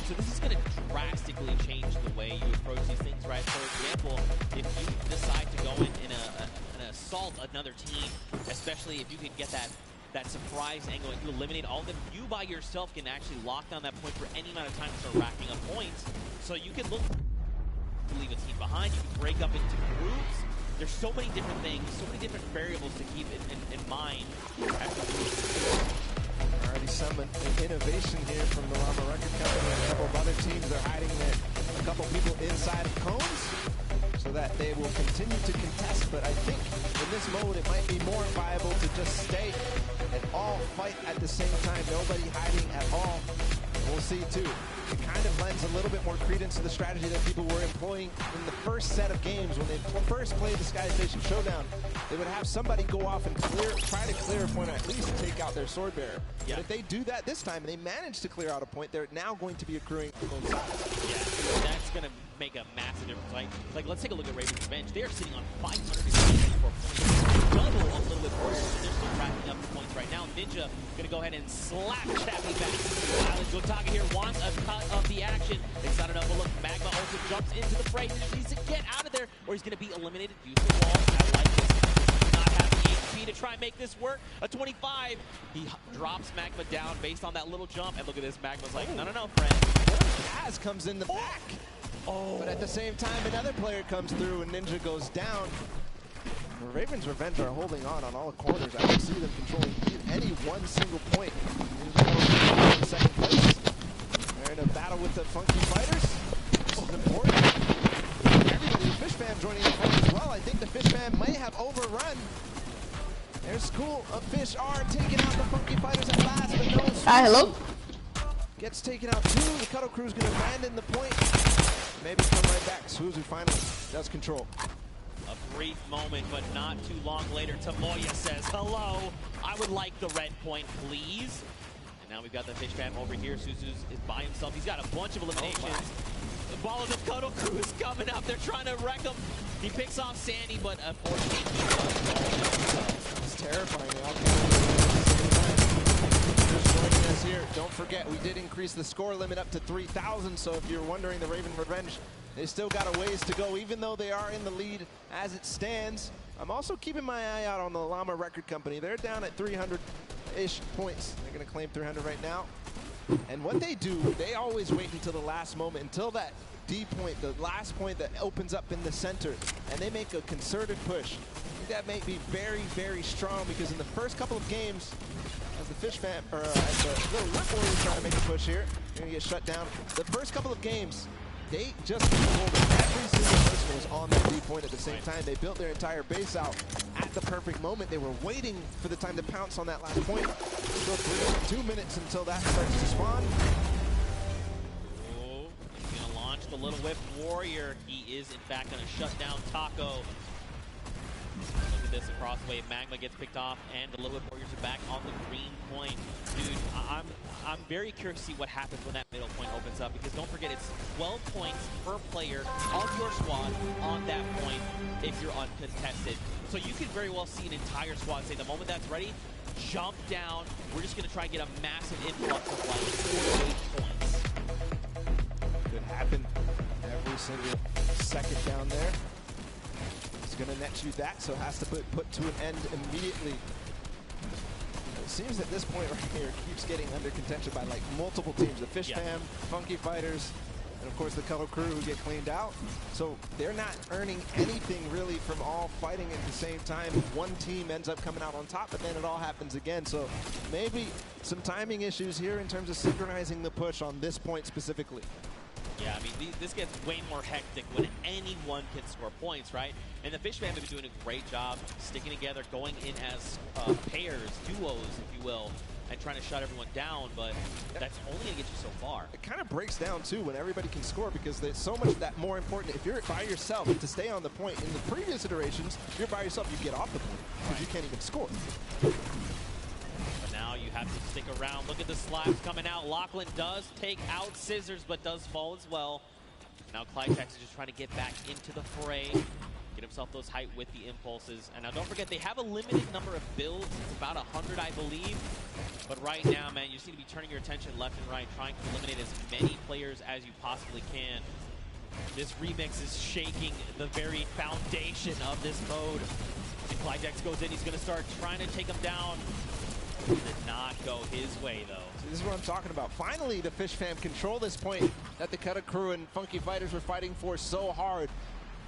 S15: So this is going to drastically change the way you approach these things, right? For example, if you decide to go in an assault another team, especially if you can get that surprise angle and you eliminate all of them, you by yourself can actually lock down that point for any amount of time and start racking up points. So you can look to leave a team behind, you can break up into groups. There's so many different things, so many different variables to keep in mind.
S7: Already some innovation here from the Llama Record Company. A couple of other teams are hiding a couple people inside of cones so that they will continue to contest. But I think in this mode it might be more viable to just stay and all fight at the same time. Nobody hiding at all. We'll see too. It kind of lends a little bit more credence to the strategy that people were employing in the first set of games when they first played the Sky Station Showdown. They would have somebody go off and try to clear a point, or at least take out their sword bearer. Yeah. But if they do that this time and they manage to clear out a point, they're now going to be accruing on both sides.
S15: Yeah, that's going to make a massive difference. Like let's take a look at Raven's Revenge. They are sitting on 564 points. Double a little bit worse, and they're still racking up the points right now. Ninja going to go ahead and slap Chappie back. Island Gotaga here wants a cut of the action. Excited up, but look, Magma also jumps into the fray. He needs to get out of there, or he's going to be eliminated. Use the wall. I like this. Not having the HP to try and make this work. A 25. He drops Magma down based on that little jump. And look at this. Magma's like, no, friend.
S7: Jazz comes in the back. Oh. But at the same time, another player comes through and Ninja goes down. The Raven's Revenge are holding on all the corners. I don't see them controlling any one single point. In second place. They're in a battle with the Funky Fighters. This is important. Everybody, the Fish Fam joining the fight as well. I think the Fish Fam might have overrun. Their school of Fish are taking out the Funky Fighters at last, but no.
S18: Hi, hello.
S7: Gets taken out too. The Cuddle Crew's going to abandon the point. Maybe come right back. Suzu finally does control.
S15: A brief moment, but not too long later, Tamoya says, hello, I would like the red point, please. And now we've got the Fish Fam over here. Suzu's is by himself. He's got a bunch of eliminations. The ball of the Cuddle Crew is coming up. They're trying to wreck him. He picks off Sandy, but unfortunately,
S7: it's terrifying. Just joining us here. Don't forget, we did increase the score limit up to 3,000. So if you're wondering, the Raven Revenge, they still got a ways to go, even though they are in the lead as it stands. I'm also keeping my eye out on the Llama Record Company. They're down at 300-ish points. They're going to claim 300 right now. And what they do, they always wait until the last moment, until that D point, the last point that opens up in the center, and they make a concerted push. I think that may be very, very strong because in the first couple of games, as the Fish Fam, or as the Little Whip Warriors trying to make a push here, they're gonna get shut down. The first couple of games, they just controlled it. Every single person was on that D point at the same time. They built their entire base out at the perfect moment. They were waiting for the time to pounce on that last point. Still 2 minutes until that starts to spawn.
S15: Oh, he's gonna launch the Little Whip Warrior. He is in fact gonna shut down Taco. Look at this across the way. Magma gets picked off, and the Little Whip Warriors are back on the green point. Dude, I'm very curious to see what happens when that middle point opens up, because don't forget, it's 12 points per player of your squad on that point if you're uncontested. So you could very well see an entire squad say, the moment that's ready, jump down. We're just going to try and get a massive influx of like 48 points.
S7: Could happen every single second down there. It's going to net you that, so has to put to an end immediately. It seems at this point right here, keeps getting under contention by like multiple teams. The Fish Fam, Funky Fighters, and of course the Color Crew who get cleaned out. So they're not earning anything really from all fighting at the same time. One team ends up coming out on top, but then it all happens again. So maybe some timing issues here in terms of synchronizing the push on this point specifically.
S15: Yeah, I mean, this gets way more hectic when anyone can score points, right? And the Fish Fam have been doing a great job sticking together, going in as pairs, duos, if you will, and trying to shut everyone down, but that's only going to get you so far.
S7: It kind of breaks down, too, when everybody can score, because there's so much that more important. If you're by yourself, to stay on the point, in the previous iterations, if you're by yourself, you get off the point, because you can't even score.
S15: But now you have to stick around. Look at the slaps coming out. Lachlan does take out Scissors, but does fall as well. Now Cluch is just trying to get back into the fray, get himself those height with the impulses. And now don't forget, they have a limited number of builds. It's about 100, I believe. But right now, man, you just need to be turning your attention left and right, trying to eliminate as many players as you possibly can. This remix is shaking the very foundation of this mode. And Cluch goes in, he's going to start trying to take him down. Did not go his way, though.
S7: So this is what I'm talking about. Finally, the Fish Fam control this point that the Cutter Crew and Funky Fighters were fighting for so hard.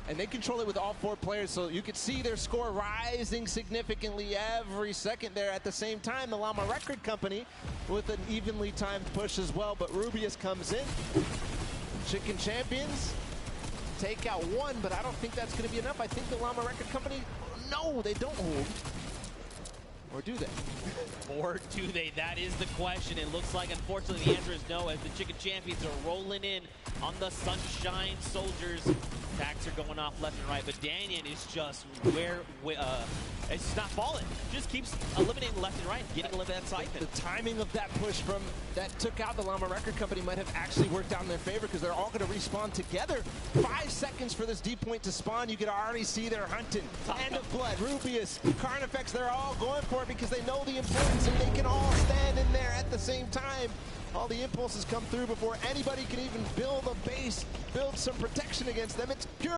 S7: And they control it with all 4 players, so you could see their score rising significantly every second there. At the same time, the Llama Record Company with an evenly timed push as well, but Rubius comes in. Chicken Champions take out 1, but I don't think that's going to be enough. I think the Llama Record Company, no, they don't hold. Or do they?
S15: Or do they? That is the question. It looks like, unfortunately, the answer is no, as the Chicken Champions are rolling in on the Sunshine Soldiers. Attacks are going off left and right, but Danyan is just it's just not falling. Just keeps eliminating left and right, getting a little bit of that siphon.
S7: The timing of that push that took out the Llama Record Company might have actually worked out in their favor, because they're all going to respawn together. 5 seconds for this D point to spawn. You can already see they're hunting. Hand of Blood, Rubius, Carnifex, they're all going for it because they know the importance, and they can all stand in there at the same time. All the impulses come through before anybody can even build a base, build some protection against them. It's pure